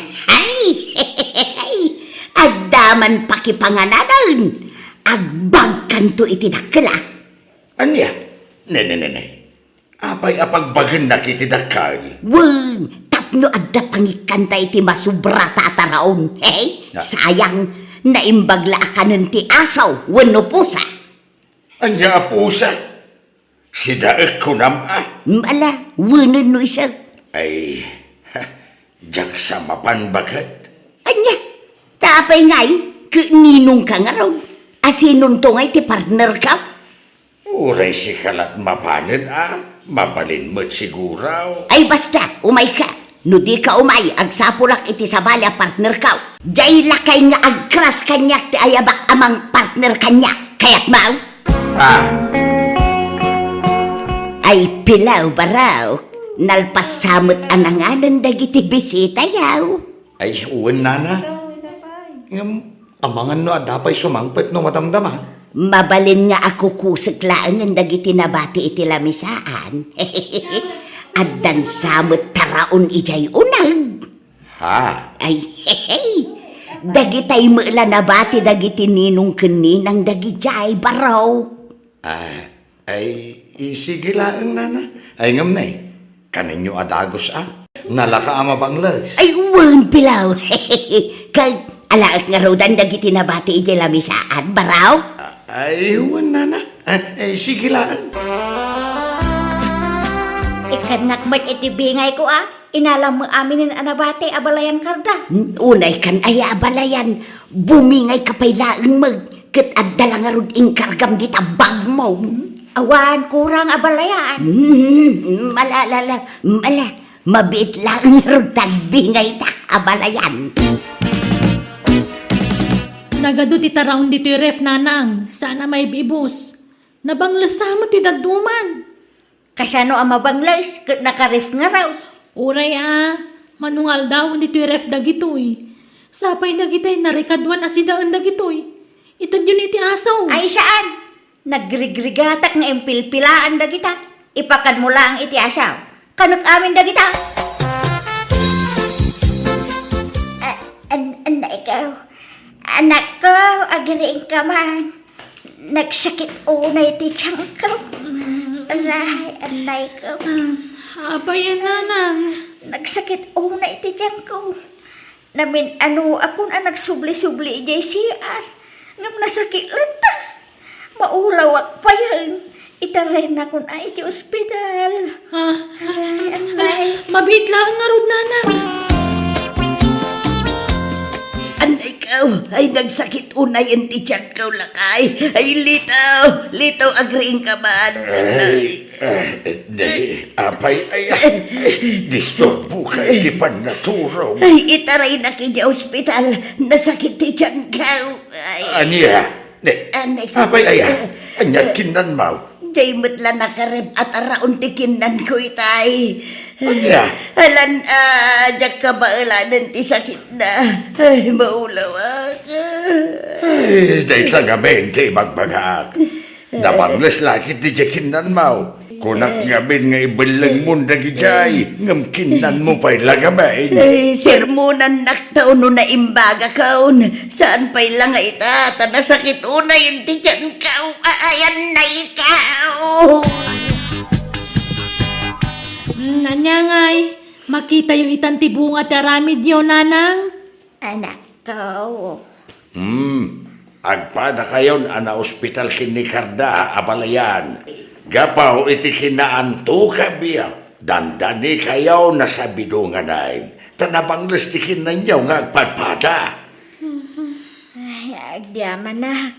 Agdaman pakipangananan. Agbagkan to iti dakla. aniya. Ne. Apay apagbagan na kitidakal. Wen, tapno adda pangikanta iti masubrata ataraon. Hey, sayang, naimbagla akanan ti asaw, wano pusa. Anya apusa. Sidaek ko Mala, wanan no isa. Ay, jak sa mapan bagat. Anya, tapay ngay, ninong ka nga raw. Asinon to ngay ti partner ka. Uray si kalat mapanin mabalin mo't siguraw. Ay basta, umay ka. No di ka umay, agsapulak iti sabali a partner ka. Jay lakay nga agkras kanyak ti ayabak amang partner kanyak. Kaya't mau? Ay pilaw baraw. Nalpasamot ananganan dagiti bisita yaw. Ay, uwan nana. Amangan no adapay sumangpet no madamdama. Mabalin nga ako kusaklaan ng dagiti nabati iti lamisaan. Addan samot taraon ijay unag. Ha? Ay, dagitay mula nabati dagiti ninong keninang dagijay baraw. Ay, sige lang nana. Ay ngam na kaninyo adagos Nalaka ama banglas. Ay, uwan pilaw. Kag alaak nga raw dan dagiti nabati ijay lamisaan baraw. Ay, uwan nana. Ay, sige lang. Ikanak ba't iti bingay ko Inalam mo aminin anabate abalayan karda. Unay kan ay abalayan. Bumingay kapaylaan mag. Kat adda nga rod inkargam di tabag mo. Awan, kurang abalayan. Mala. Mabit lang rod tagbingay ta abalayan. Nagado ti taraon dito yung ref Nanang. Sana may bibus. Nabanglasamo ti daduman. Kasano ang mabanglas, kat nakarif nga raw. Uray manungal daw dito yung ref dagitoy. Sapay dagitay narikadwan asidaan dagitoy. Itag yun iti asaw. Ay saan? Nagrigrigatak nga impilpilaan dagita. Ipakan mo lang iti asaw. Kanok amin dagita. Anak ko, agiriin ka man. Nagsakit unay ti tiyang ko. Anay ko. Abayan Nanang. Nagsakit unay ti tiyang ko. Namin ako na nagsubli-subli ijay CR. Ngam nasakit lang ta. Maulawak pa yan. Itaray na kun ay iti ospital. Anay. Mabit lang nga rod Nanang. Anay ka, ay nagsakit unay ang tiyan ka lakay. Ay litaw agriing ka ba? Dali, apay, disturbo ka, di pa naturo. Ay itaray na kanya ospital, nasakit tiyan ka. Ay, Aniya, anay ka. apay, anyat kinan mau. Jay matla nakarep at araon tikinan ko itay. Anya? Alan, jak ka ba alanan ti sakit na? Ay, maulaw ka. Ay, day tagamente magbagak. Nabangles laki ti kinan mau. Kunak ngabin nga ibalang mo dagijay. Ngam kinan mo pa'y lagamay. Ay, sermonan naktaon no na imbaga kaon. Saan pa'y lang nga ita? Tanasakit una yung ti dyan kao. Ayan na ikaw. Nanyangay, makita yung itantibunga at aramid yun, nanang. Anak ko. Agpada kayon ana ospital kini Karda, abalayan. Gapaw iti kinaanto ka biya. Dandani kayaw na sa bidungan ay. Tanabangles ti kinanyaw nga agpadpada. Ay, agyaman nak.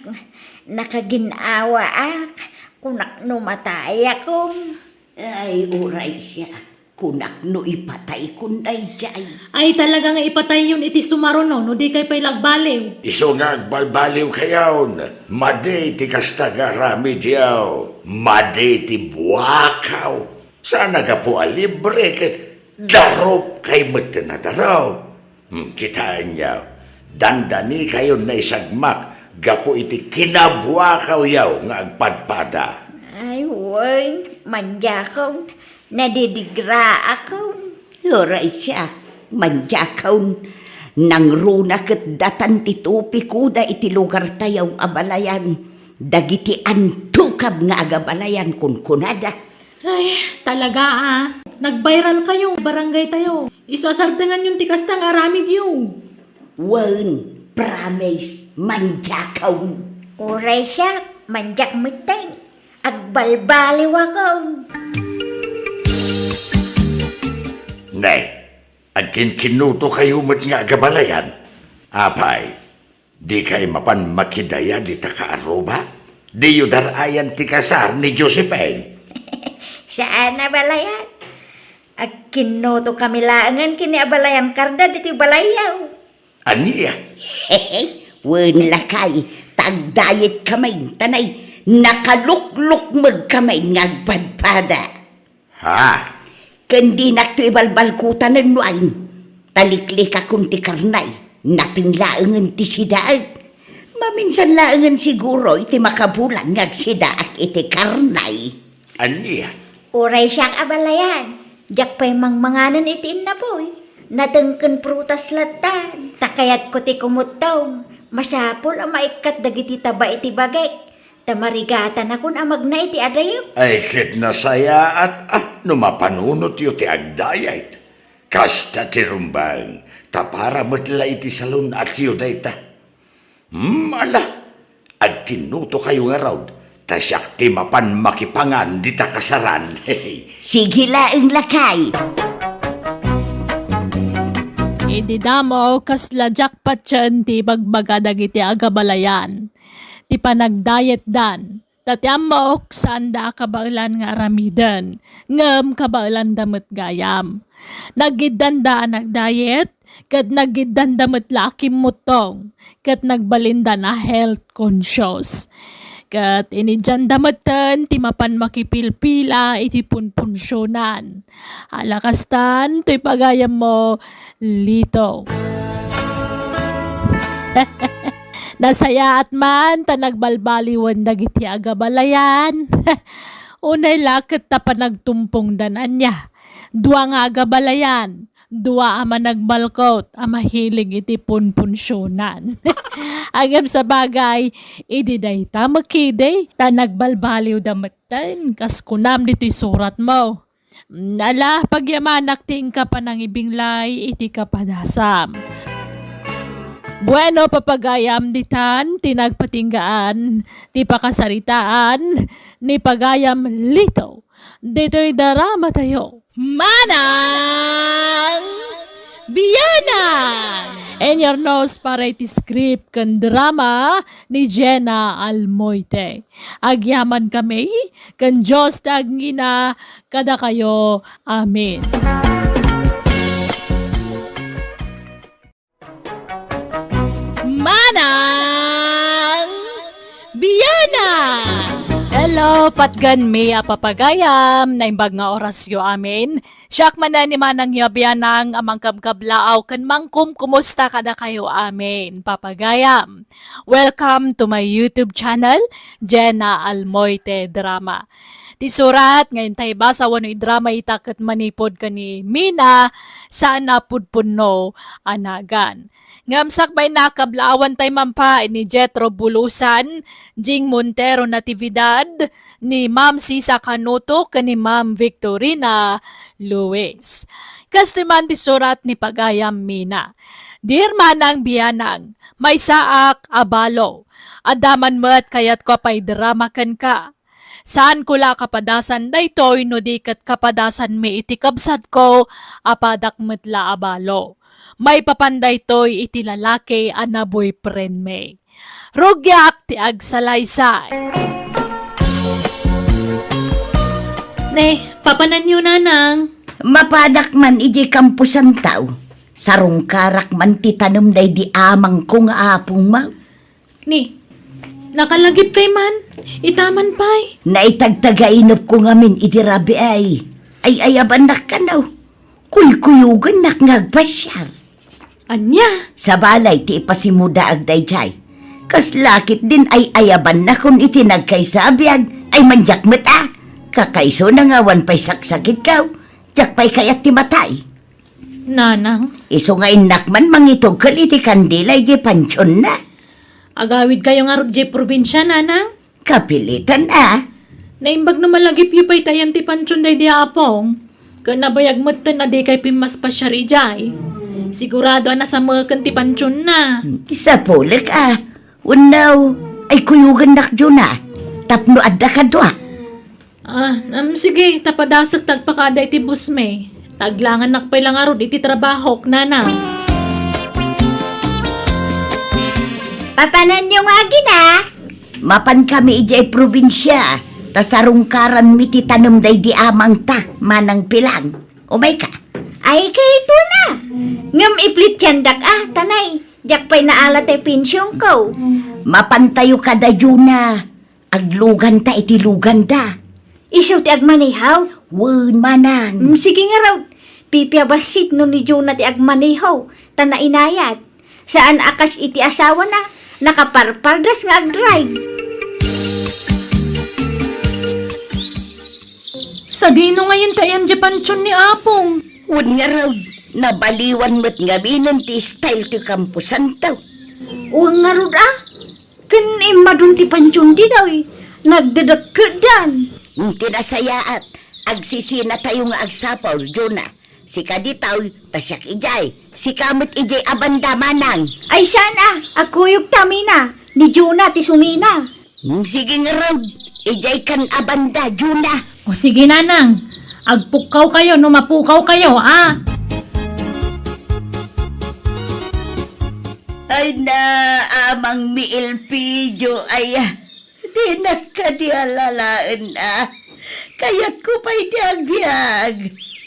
Nakaginawa ak. Kunak numatay ako. Ay, uray siya. Kunak no ipatay kunday jay. Ay talaga nga ipatay yun iti sumaro no di kay pay lagbaliw. Iso nga agbalbaliw kayaw. Made ti kastagarami diyaw. Made ti buwakaw. Sana ka po alibre ket darop kay mati na daraw. Kitaan niyaw. Dandani kayo na isagmak. Gapo iti kinabuwakaw yaw nga agpadpada. Ay, woy. Manja ko. Nadidigra ako. Uray siya. Manjakaw. Nang runa ket datan ti tupi kuda iti lugar tayaw abalayan. Dagiti antukab nga agabalayan kun kunada. Ay, talaga Nag-viral kayo, barangay tayo. Isasardangan yung tikas ng aramid yung. Wan, promise, manjakaw. Uray siya. Manjak mitay. Agbalbaliw ako. Nay, at kinuto kayo mat nga agabalayan. Apay, di kay mapan makidaya di ta kaaruba? Di yu darayan ti kasar ni Josephine. Saan na balayan? Ag kinuto kami laangan kini abalayan karda dito balayaw. Aniya? Hehe, wan lakay, tagdayet kamay, tanay, nakalukluk magkamay ngagpadpada. Ha? Kandi nakto ibalbalkutan ng nuain, taliklik akong ti karnay, nating laangan ti sidaag. Maminsan laangan siguro iti makabulan ngagsidaak iti karnay. Aniya? Uray siyang abalayan. Jak pa'y mangmanganan itiin na boy. Natengken prutas latan. Takayat ko ti kumutong. Masapol ang maikat dagiti taba iti bagay. Tamarigatan akong amag na iti adayo. Ay kit nasaya at numapanunot yu ti agdayat. Kasta ti rumbang, tapara matla iti salon at yu dayta. Ala, at kinuto kayo nga raw, tasyak ti mapan makipangan di ta kasaran. Sige laang lakay. Hindi damo, kasla jackpot yan ti bagbaga dagiti agabalayan. Ti panagdayet dan. Tatyam mo saan da kabailan nga aramidan. Ngam kabailan damat gayam. Nagidanda nagdayet. Kat nagidanda mat laki mutong. Kat nagbalinda na health conscious. Kat inidyan damatan ti mapan makipilpila iti punpunsyonan. Alakastan to'y pagayam mo lito. Nasaya at man ta nagbalbaliwan dagiti agabalayan. Unay lakit ta pa nagtumpong danan niya. Dua nga agabalayan. Dua ama nagbalkot, ama hilig iti punpunsyonan. Agam sa bagay, ididay ta makiday, ta nagbalbaliw damatan, kas kunam dito'y surat mo. Nala, pagyamanak ting ka pa ng ibinglay, iti kapadasam. Bueno, papagayam ditan, tinagpatinggaan, ti pakasaritaan, ni pagayam lito. Dito'y darama tayo. Manang! Biyanan! And your nose para iti script kan drama ni Jenna Almoite. Agyaman kami kan Diyos tagngina kada kayo. Amen. Manang Biyana! Hello, patgan mi papagayam na imbag nga orasyo amin. Siyak man na ni Manang Yabianang amang kabkablaaw kan mangkum kumusta kada kayo amin, papagayam. Welcome to my YouTube channel, Jenna Almoite Drama. Ti surat ngayon tayo basa wano drama itakat manipod ka ni Mina saan napudpunno anagan. Ngamsak bay nakablaawan tay mampa ni Jetro Bulusan, Jing Montero Natividad, ni Ma'am Sisa Canuto, ni Ma'am Victorina Luis. Kastiman ti surat ni Pagayam Mina. Dear Manang Biyanang, may saak abalo. Adaman mo at kayat ko pa'y drama kan ka. Saan ko la kapadasan daytoy no di kat kapadasan may itikabsat ko apadak metla abalo. May papanday to'y iti lalaki ana boyfriend may. Rugyak ti agsalaysay. Ne, papanan nyo nanang. Mapadak man iji kampusan tao. Sarong karak man titanam day di amang kong apong ma. Ni, nakalagip kay man. Itaman pa'y. Naitagtagainop ko ngamin iti rabi ay. Ay ayabanak ka naw. Kuy-kuyugan nak ngagpasyar. Anya? Sa balay ti ipasimuda ag dayjay. Kas lakit din ay ayaban na kung itinag kay sabiag ay manjak mata. Kakaiso na ngawan pa'y saksakit kaw. Jak pa'y kayat ti matay. Nanang, Iso nga inakman mangitog kaliti kandila di pansyon na. agawid kayo nga rugje probinsya, nanang. Kapilitan ah. Naimbag na malagip yu pa'y tayan ti pansyon day di apong. Kanabayag matan na di kay pimas pa siya rijay. Sigurado na sa mga kanti pansyon na. Isa pulik ah. Unaw, ay kuyugan nak dyan ah. Tapno adda ka doa. Sige, tapadasag tagpakada iti busme. Taglangan nakpay lang arod iti trabahok, nanang. Papanan nyo nga gina. Mapan kami ijay probinsya. Tasarungkaran mi ti tanom day di amang ta. Manang pilang. Umay ka. Ay kay ito na. Ngam iplit yandak tanay. Jak pa'y naalat ay pensyong ko. Mapantayo ka da Juna. Aglugan ta iti lugan da. Isaw ti agmanihaw. Wen manang. Sige nga raw. Pipiabasit no ni Jonah ti agmanihaw. Tana inayat. Saan akas iti asawa na. Nakaparpardas nga agdrive. Sa dino ngayon tayan di pansyon ni apong. Wen nga raw. Nabaliwan mo't ngaminan ti style ti kampusan taw. Uwang nga raw Kan imadong ti pansyon di daw nagdadagkad dan. Tinasayaat. Agsisina tayo nga agsapaw, Juna. Si kaditaw, tasyak ijay. Si kamot ijay abanda manang. Ay sana, akuyog tamina. Ni Jonah ti sumina. Sige nga raw. Ijay kan abanda, Juna. O sige, nanang. Agpukaw kayo, mapukaw kayo, ah. Ay na, amang miilpidyo ay di nakadialalaan na. Kaya't ko pa'y tiagbiag.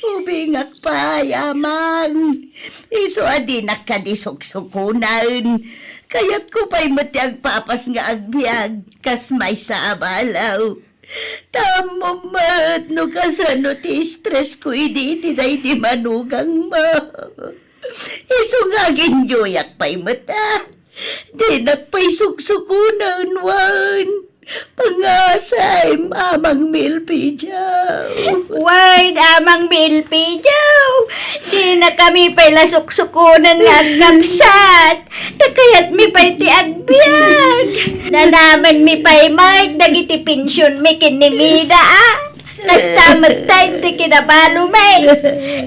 Ubingak pa, yamang. Iso adi nakadisok-sukunan. Kaya't ko pa'y matiag papas nga agbiag. Kas may sa abalaw. Tamo mat no kasano ti stress ko idi tinay di manugang mo. Iso nga ginjoyak pa'y mata. Di nakpa'y suksukunan wan. Pangasay mamang milpijaw. Why, damang milpijaw. Di na kami pa'y lasuksukunan nga agkamsat. Takayat mi pa'y ti agbiag. Nanaman mi pa'y may dagiti pensyon mi kinimida Kasta magtime ti kinabalo may.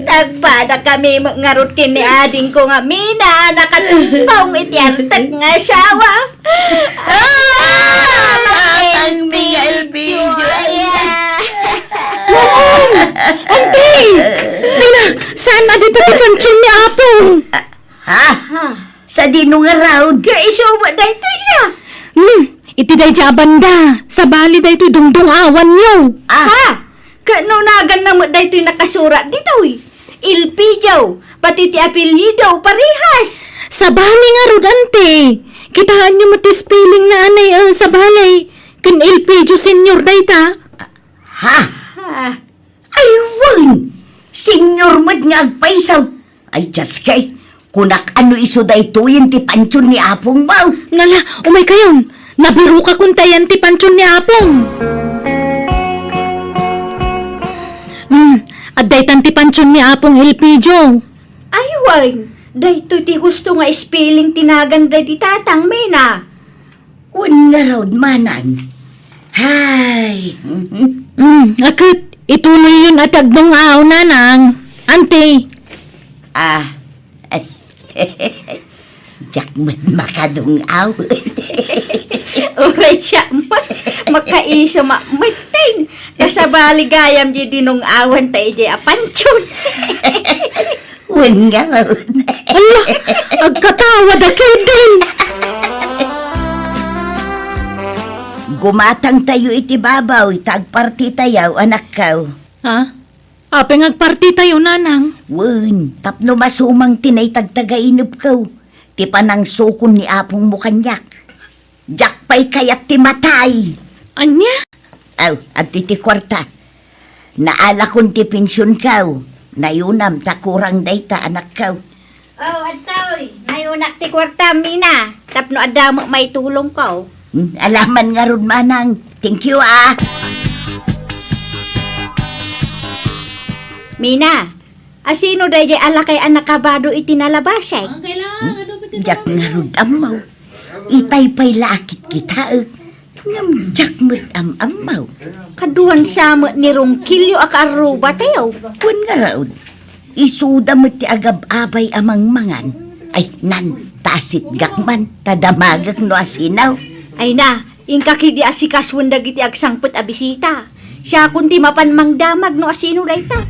Tagpada kami ngarot kini ading ko nga mina. Nakatumpaw iti artag nga asawa. Ang mingal video. Mina, saan na dito ti pansyon ni apong? Ha? sa dinong araw. Gaisuba da ito siya. Iti day dya banda. Sa bali day ito dungdung awan nyo. Ha? Kanunagan na mo da ito'y nakasurat dito. Ilpijaw, pati ti apelyido, parehas. Sa bali nga rodante. Kitaan nyo matis piling na anay sa balay. Kin Elpidio Senior day ta. Ha? Ha? Ay, wan! Senyor mo't nga agpaisaw. Ay, just kay, kunak ano iso da ito yung ti pansyon ni Apong Mau. Nala, umay kayon. Nabiru ka kuntayan ti pansyon ni Apong. Aday tan ti pansyon ni Apong Elpidio. Aywan, da ito'y ti gusto nga spelling tinagan da di tatang mena. Wan nga raw manang. Hay. Akit, ituloy yun at agdong aw nanang. Ante. Ah. Jak mo't makadungaw. Uray siya, makaiso mating. Kasabali gayam di dinong awan tayo di apanchon. Wan nga raw. Ala, agkatawad ako din. Gumatang tayo iti babaw, itagparti tayaw, anak kaw. Ha? Apeng agparti tayo, nanang. Wan, tapno masumang tinaytagtagainip kaw. Ti panang sukon ni Apong mo kanyak. Jak pa'y kayat ti matay. Anya? Aw, at ti kwarta. Naala kon ti pensyon kaw. Nayunam takurang dayta anak kaw. Oh, antoy, nayunak ti kwarta, mina. Tapno adamo may tulong ko. Alaman nga ron manang. Thank you ah. Mina, asino da di alakay anak kabado itinalabasay? Jak nga ron amaw. Itay pa'y lakit kita ngam jak mo't amaw. Kaduan sama ni Rongkilyo akaruba tayo. Kun nga raw. Isuda mo't ti agab-abay amang mangan. Ay nan, tasit gakman. Tadamagak no asinaw. Ay na, ingkaki di asikaswan dagiti agsangput a bisita. Siya kundi mapanmangdamag no asino dayta.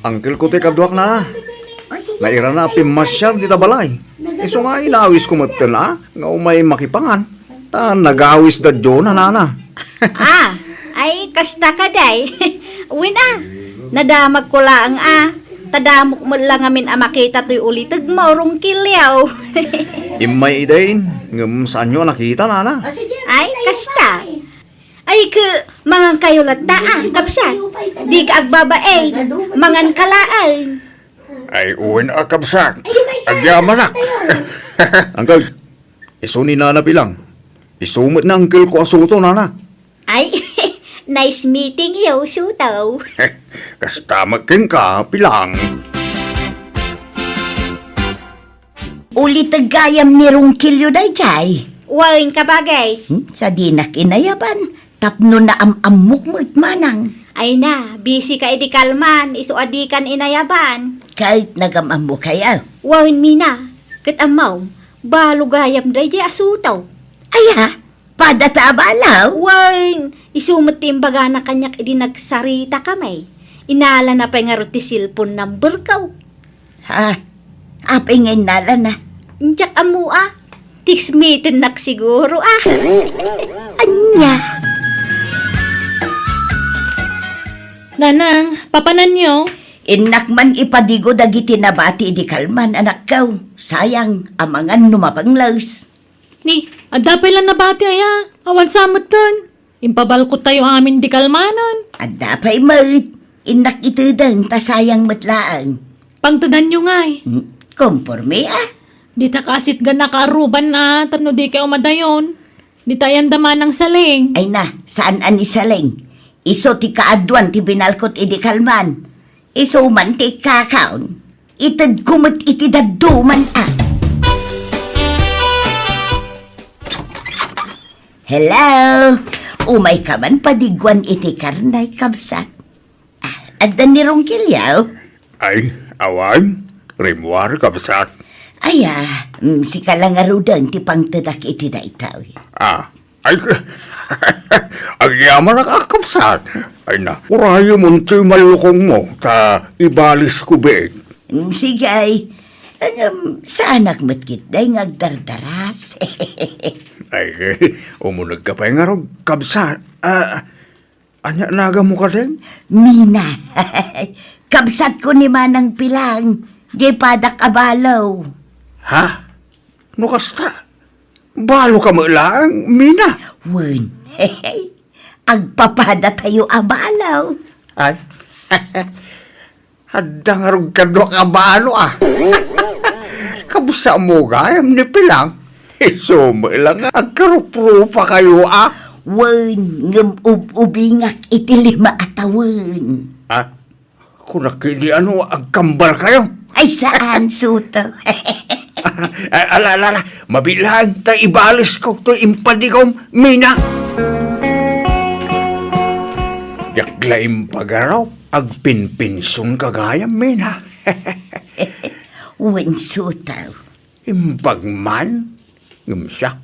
Angkel ko te kaduak na. Naira na pimasyal di tabalay. Iso nga inawis ko matel na. Nga umay makipangan. Ta nagawis da John nana. Ay kasta ka day. Wina, nadamag ko lang Tadamok mo lang amin makita to'y ulitag mo Rongkilyaw. Imay idain. Ngam saan nyo nakita nana. Ay, kasta. Ay, mangan kayo lata, kapsat. Di ka agbabae, mangan kalaan. Ay, uwin akabsak. Agyamanak. Angkel, iso ni nana bilang. Isumot na angkel ko asuto nana. Ay, nice meeting you, Sutaw. Kasta magking ka, pilang. Ulit gayam ni Rongkilyo day jay. Wain ka ba, guys? Sa dinak inayaban. Tapno na amok mo't manang. Ay na, busy ka di kalman, iso adikan inayaban. Kahit nagamamo kaya. Wain mina, kat amaw, balo gayam day di asutaw. Aya, padatabalaw. Wain, isumot timbaga na kanyak di nagsarita kamay. Inala na pa nga roti silpon number kaw. Ha, apay ngayon nala na. Njak amu tiksmitin nak siguro Anya, Nanang, papanan nyo. inak man ipadigo dagiti nabati di kalman anak kaw. Sayang, amangan numapanglaws. Ni, adapay lang nabati aya. Awan samot dun. Impabalkot tayo amin di kalmanan. At dapay mo't, inak itudang tasayang matlaang. Pangtadan nyo ngay. Komporme Di ta kasit ga nakaaruban na tapno di kayo madayon. Di tayan daman ng saling. Ay na, saan ani saling? Iso ti kaadwan ti binalkot idi kalman. Iso man ti kakaon. Itad kumot iti daduman Hello? Umay ka man padigwan iti karnay kabsat. Addan ni Rongkilyaw? Ay, awan. Rimwar kabsak. Aya, si kalangarudan ti pangtadak iti daitaw. Ay, agyaman nakakabsak. Ay na, urayo mo ito'y malukong mo, ta ibalis ko beeg. Sige ay, sa anak mo't kitday ngagdardaras. Ay, umunag ka pa nga ron, kabsa. Anya naga mo ka din? Mina, kabsat ko ni Manang Pilang, di padak abalaw. Ha? No kasta? Balo ka mo lang, Mina. Wen, agpapada tayo abalaw. Ay, hadang arog ka do ka balo ah. Kabsa mo gayam ni Pilang. Isumo lang agkaruprupa kayo ah. Wen, ngem ubingak iti 5 atawon. Ah, kung nakili ano, agkambal kayo. Ay saan, Suto? Ay, ala, mabilaan, ta ibalis ko, to impadigom, Mina. Yaklaim pagaraw, agpinpinsun kagayam, Mina. Wen, Suto. Impagman, ngumsak,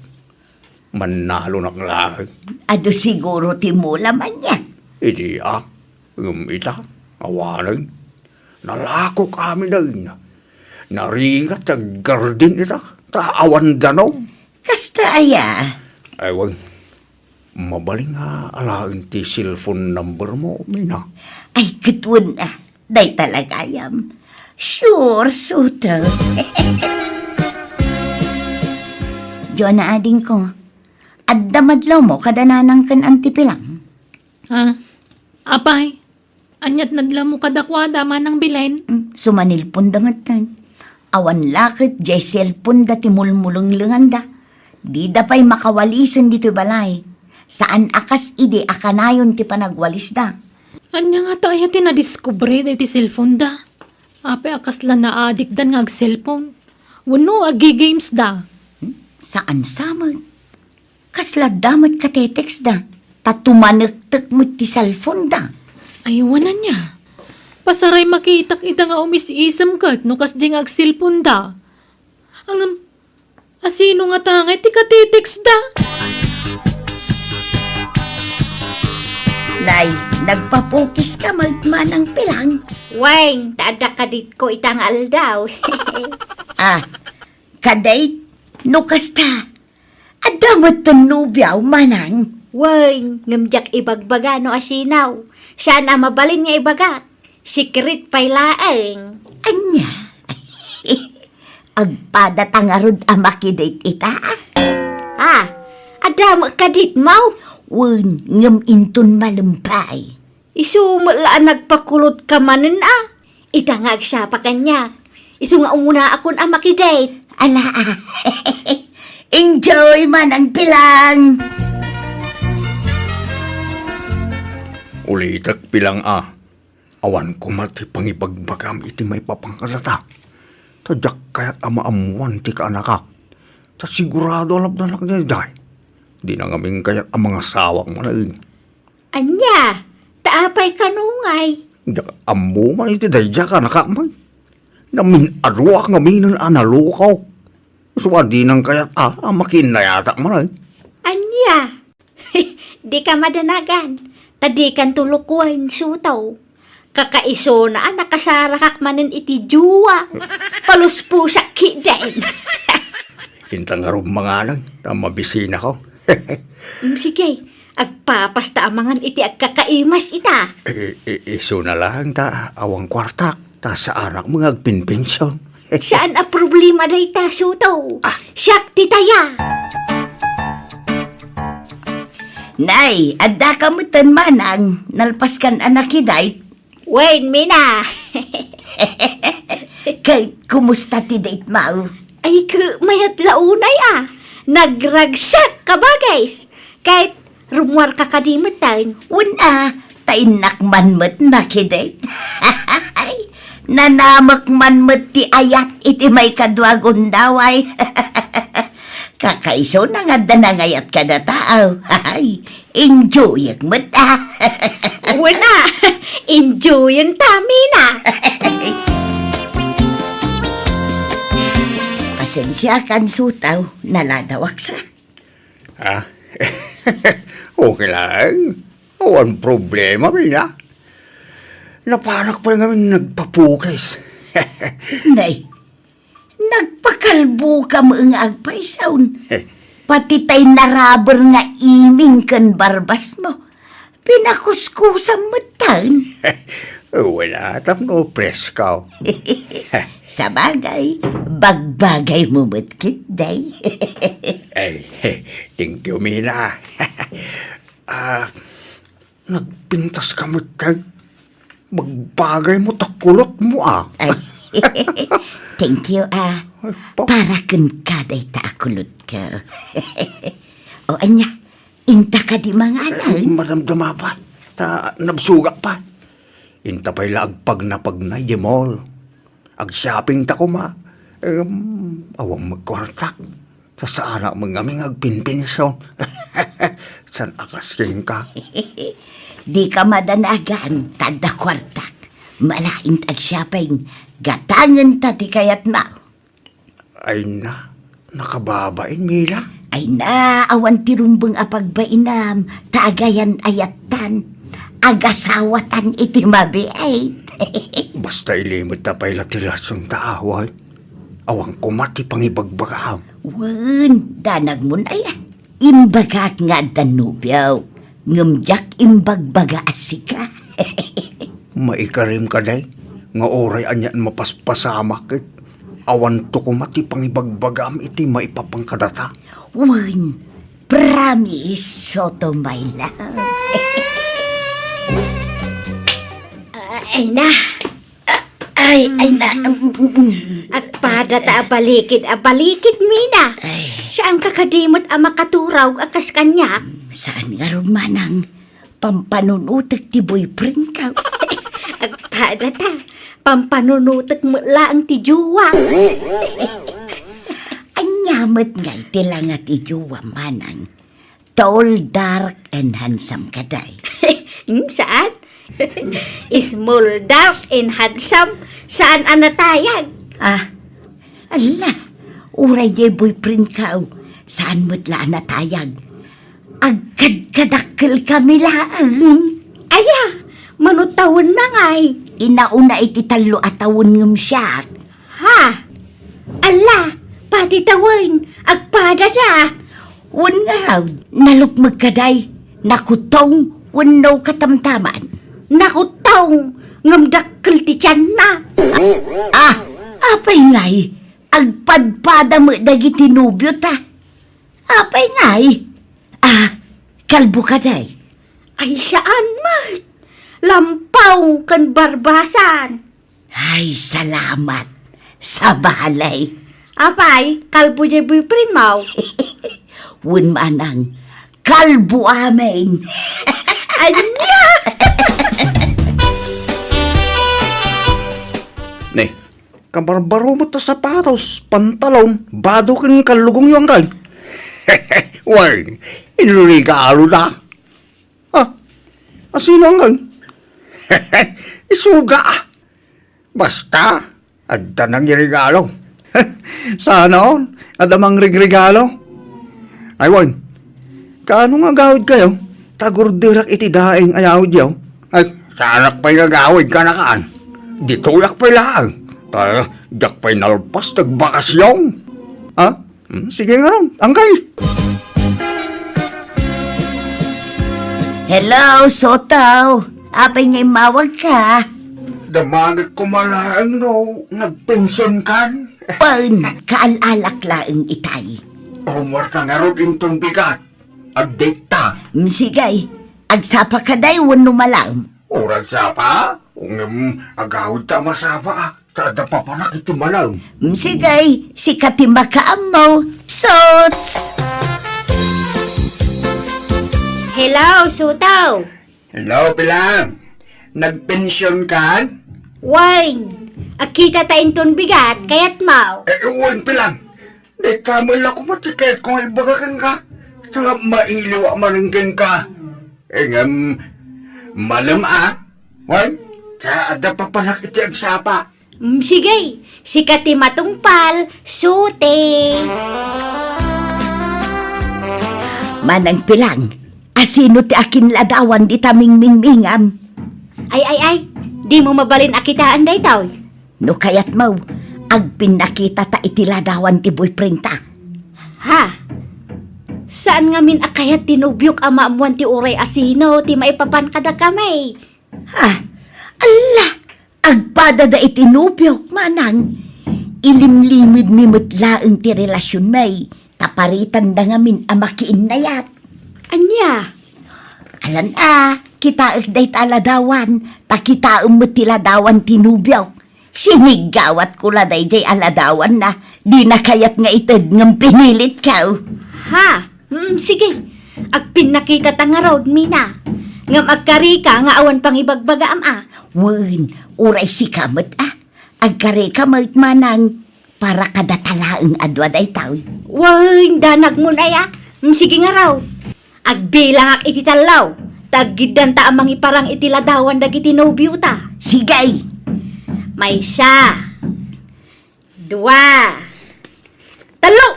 manalo ng lahag. Ado siguro timula man yan. Idi ngumita, awanan, nalako kami na ina. Narigat ang gardin ita, taawan danaw. Kasta aya. Ewan, mabaling nga alain ti cellphone number mo, Mina. Ay, kitwon na. Day talagayam. Sure, Suto. Diyo na ading ko. Addamadlaw mo kadananang kan antipilang. Ha? Apay, anyat nadla mo kadakwada man ng bilen. Sumanilpon damatan. Awan lakit, jay cellphone da timulmulong linganda. Di da pa'y makawalisan dito balay. Saan akas ide akanayon ti panagwalis da. Anya nga tayo tinadiskubre da iti cellphone da. Ape akas lang na adik dan nga cellphone. Wano agi games da. Saan samad? Kasla damat katetex da. Tatumanagtak mo ti cellphone da. Aywanan niya. Pasaray makitak ita nga umis-isam kat no kas ding agsilpon da. Ang asino nga tangay ti katitex da. Nay, nagpapukis ka magmanang pilang. Weng, tada ka dit ko itang aldaw. Kaday, no kasta. Adamat tanubyaw manang. Weng, ngamjak ibagbaga no asinaw. Sana mabalin nga ibaga. Secret pay laeng. Anya. Agpadat ang arod amakidate ita. Adam ka dit mau. Wen, ngam intun malumpay. Isumala nagpakulot ka manen Ita nga agsapa kanya. Isu nga umuna akon makidate. Ala, enjoy man ang pilang. Ulitak Pilang Awan ko mati pangibagbagam iti may papangkalata. Tadyak kaya't amaamuan ti kaanakak. Ta sigurado alap na lang niya dahi. Di na ngaming kaya't ang mga sawak mo na yun. Anya, taapay kanungay. Diyak amu man iti dahi diya kaanakak man. Namin arwak ngaminan analukaw. Suwa di nang kaya't makinayata mo na yun. Anya, di ka madanagan. Tadi kan tulukwain sutaw. Kakaiso na nakasarakak manin iti juwa. Paluspusak kidain. Hintang arong mga lang, mabisina ko. Sige, agpapasta amangan iti agkakaimas ita. Iso na lang ta, awang kwartak, ta sa anak mga agpinpensyon. Saan a problema day ta sutaw? Siyak titaya. Nay, adda ka mo tan manang. Nalpaskan anak hiday. Wen, Mina. Kay, kumusta ti date mau? Ay, mayat launay Nagragsak ka ba, guys? Kahit rumuar ka kadimatan. Una, tainak man mo't makidate. Nanamak man mo't ti ayat iti may kadwagon daway. Kakaiso na nga danangayat ka na tao. Enjoy ang mo't Wala, enjoy ang Mina. Pasensya kan sutaw, naladawak sa. Okay lang. Awan problema, Mina. Napanak pa nga nagpapukis. Nay, nagpakalbo ka mga agpaisaon. Pati tay naraber nga iming kan barbas mo. Pinakuskusang matan. Wala no preskaw. Sa bagay, bagbagay mo matkit, day. Ay, thank you, Mina. Nagpintas ka matag. Magbagay mo takulot mo Ay, thank you, para kun kaday taakulot ka. O anya, inta ka di mga anak. Maramdama pa. Nabsuga pa. Inta pa'y laagpag na pagnay di mall. Ag-shopping ta ko ma. Awang magkwartak. Sa sana mga aming agpinpinson. San akas king ka? Di ka madanagan, tada kwartak. Malain ag-shopping. Gatangan ta di kayat na. Ay na, nakababain, Mila. Ay na, awan tirumbang apagbainam, taagayan ayatan, agasawatan iti mabiait. Basta ilimot na pa'y latilasong taaway. Awang kumati pang ibagbagaam. Wan, danag mo na yan. Imbagak nga danubyaw, ngamjak imbagbaga asika. Maikarim ka day, nga oray anyan mapaspasamak. Awan to kumati pang ibagbagaam iti maipapangkadata. Wan, promise, Soto, my love. Ay na. Ay na. Agpada ta abalikid, Mina. Saan ka kadimot ang makaturaw akas kanya? Saan nga ron manang pampanunutak ti boyfriend ka? Agpada ta, pampanunutak mo lang ti juwang. Anyamat nga iti lang at ijuwa manang. Tall, dark, and handsome kaday. Saan? Small, dark, and handsome. Saan ang natayag? Ala, uray jay boyfriend ka. Saan mo't laan natayag? Agkad-kadakkel kami lang. Aya, manutawon na ngay. Inauna iti talo atawon ngam siya. Ha? Ala, pati tawon, agpada na. Un nga raw, nalukmag kaday. Nakutong, unaw katamtaman. Nakutaw, ngamdakkel ti tiyan na. Apay ngay, agpadpada mo dagiti nubyo ta. Apay ngay, kalbo kaday. Ay, saan mat? Lampaw kan barbasan. Ay, salamat. Sa balay. Apay, kalbo niya boyfriend mo. Wun manang, kalbo amin. Anya! Ne, kabarbaro mo ta sapatos, pantalon, bado kin kalugong yung kay. Why, inurigalo na. Asino ang kay? Isuga. Basta, adda nang irigalo. Sana on, adamang rigregalo. Ay, Wan, kaano nga gawid kayo? Tagurdirak iti daing ayaw diyaw. Ay, sanak pa'y gagawid ka na kaan. Dituyak pa'y lang. Diyak pa'y nalpas nagbakasyon. Sige nga, angkay. Hello, Soto. Apay ngay mawag ka. Damagit ko malaang no, nagpensyon kan. Pan, kaalalak laeng itay. Rumarta nga rin intong bigat. Update ta. Sigay, agsapa ka day, wano malam. Urag sapa. Agawid ta masapa. Tada pa pa nakiti malam. Sigay, si katimakaam mo. Sots! Hello, Sutaw. Hello, Pilang. Nagpensyon kan? Wine, akita ta inton bigat, kayat mau. Uwan, Pilang. Di kamay lang ko matiket kung ibagakan ka. Saka mailiwa maringgeng ka. Malam Wan, sa ada pa pa nakiti agsapa. Sige, si katimatungpal, sute. Manang Pilang, asino ti akin ladawan di taming mingmingam. Ay, di mo mabalin akitaan day tao. No kayat mo, agpinakita ta itiladawan ti boyfriend ta. Ha? Saan nga min akayat tinubyok ama amuan ti uray asino ti maipapan kada kamay? Ha? Ala! Agpada da itinubyok manang. Ilimlimid mi mutlaeng ti relasyon may. Taparitan da ngamin amakiin na yat. Anya? Alan kita day taladawan. Takita tiladawan tinubyaw. Sinigawat ko la day jay aladawan na. Di na kayat nga itad ng pinilit ka. Ha? Sige. Agpin nakita ta nga road, Mina. Ngam agkari ka nga awan pang ibagbaga ama. Wen, uray si kamot Agkari kamot manang. Para kadatalaang adwa day taon. Wang, danag mo na ya. Sige nga raw. Agbilang ak ititalaw. Taggidan ta amang iparang itiladawan dagiti nobyo ta. Sigay! May isa. Dua. Talo.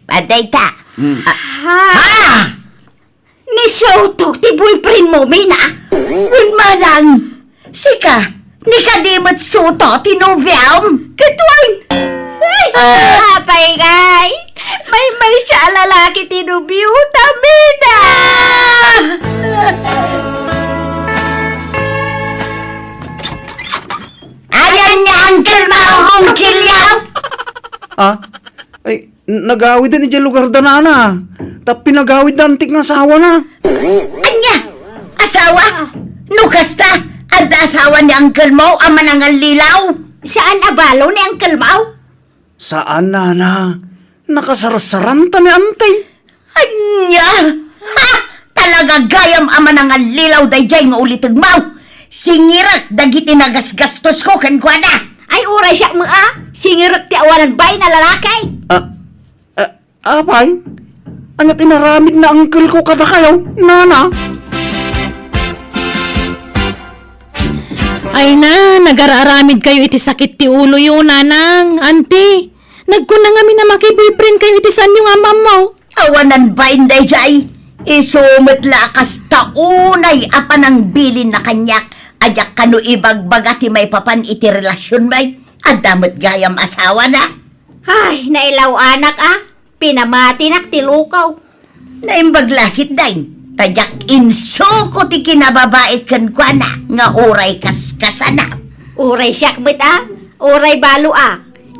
Paday ta. Ha? Ni Soto, ti boyfriend mo, Mina. Un manang. Sika, ni kadimot suto tinubyaw. Katwang! Apay kay! May siya lalaki tinubiuta, Mina! Ayan niya, Uncle Marong Kilyaw. Ay, nagawid din dyan lugar da na. Tapi nagawid da antik na asawa na. Anya, asawa? Nukas ta, at asawa ni Uncle Mo, ama ng lilaw. Saan abalo ni Uncle Mau? Saan na? Nakasarasaran ta ni antay. Anya, ha? Talaga gayam ama ng lilaw day jay nga ulitag mau. Singirat dagiti nagasgastos ko kankwada. Ay, uray siya mo Singirot ti awanan bay na lalakay. Apay? Anya tinaramid na uncle ko kada kayo, nana? Ay na, nagararamid kayo iti sakit ti ulo yun, nanang. Auntie, nagkuna nga mi na makiboyfriend kayo iti saan yung amam mo. Awanan ba inday jay? Isumit lakas taunay apan ang bilin na kanyak. Ajak kano ibagbaga ti may papan iti relasyon may. Adamot gayam asawa na. Ay, nailaw anak Pinamati nak ti lukaw. Naimbaglakit dain. Tajak insuko ti kinababait kan kwa na. Nga uray kaskasana. Uray siya kbit Uray balo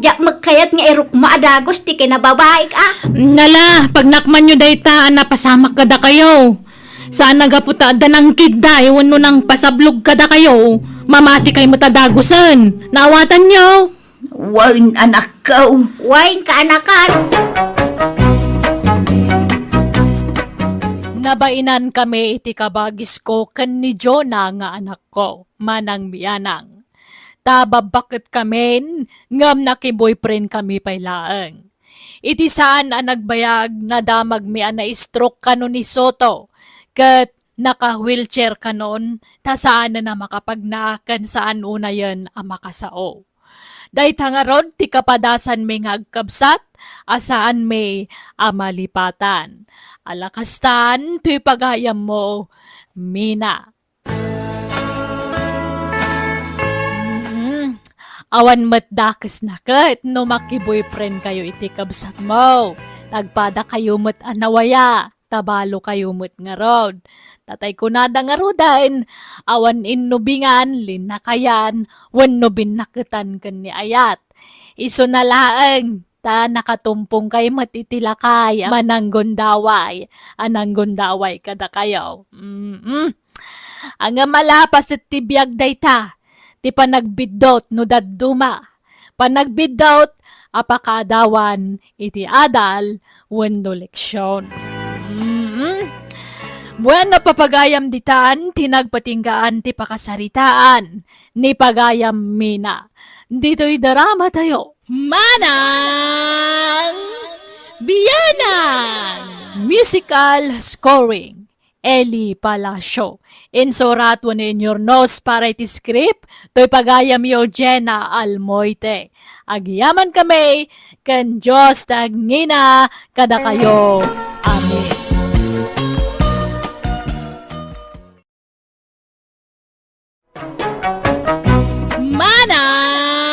Diyak magkayat nga eruk maadagos ti kinababaik Nala, pag nakman nyo dayta, napasamak kada kayo. Saan nagaputa da ng kidday, wano nang pasablog kada kayo. Mamati kayo matadagosan. Naawatan nyo. Wain anak ko. Wain ka anakan. Nabainan kami iti kabagis ko kan ni Jonah nga anak ko, manang mianang. Tababakit kami, ngam nakiboyfriend kami pailaang. Iti saan ang nagbayag na damag mi na stroke kano ni Soto, kat naka-wheelchair kanon, ta saan na makapagnaakan saan una yan ang makasao. Dahil tangarod, ti kapadasan may ngagkabsat, asaan may amalipatan. Alakastan, tuy pagayam mo, Mina. Awan matdakas na kat, no makiboyfriend kayo iti kabsat mo. Tagpada kayo mat anawaya, tabalo kayo mat nga rod. Tatay ko nada nga rodan, awan innubingan, linakayan, wano binakatan kan ni ayat. Iso na laang, ta nakatumpong kay matitilakay, mananggon daway, ananggon daway kada kayo. Ang malapas at tibiyag dayta, ti panagbidot no dadduma. Panagbidot, apakadawan, iti adal, wano leksyon. Bueno, papagayam ditan, tinagpatinggaan ti pakasaritaan, ni pagayam Mina. Dito'y darama tayo. Manang Biyanang! Musical scoring. Eli Palacio. Insurat wano in your nose para iti script, to'y pagayam yo Jenna Almoite. Agiyaman kami, kan Diyos tagngina, kada kayo. Amen. Manang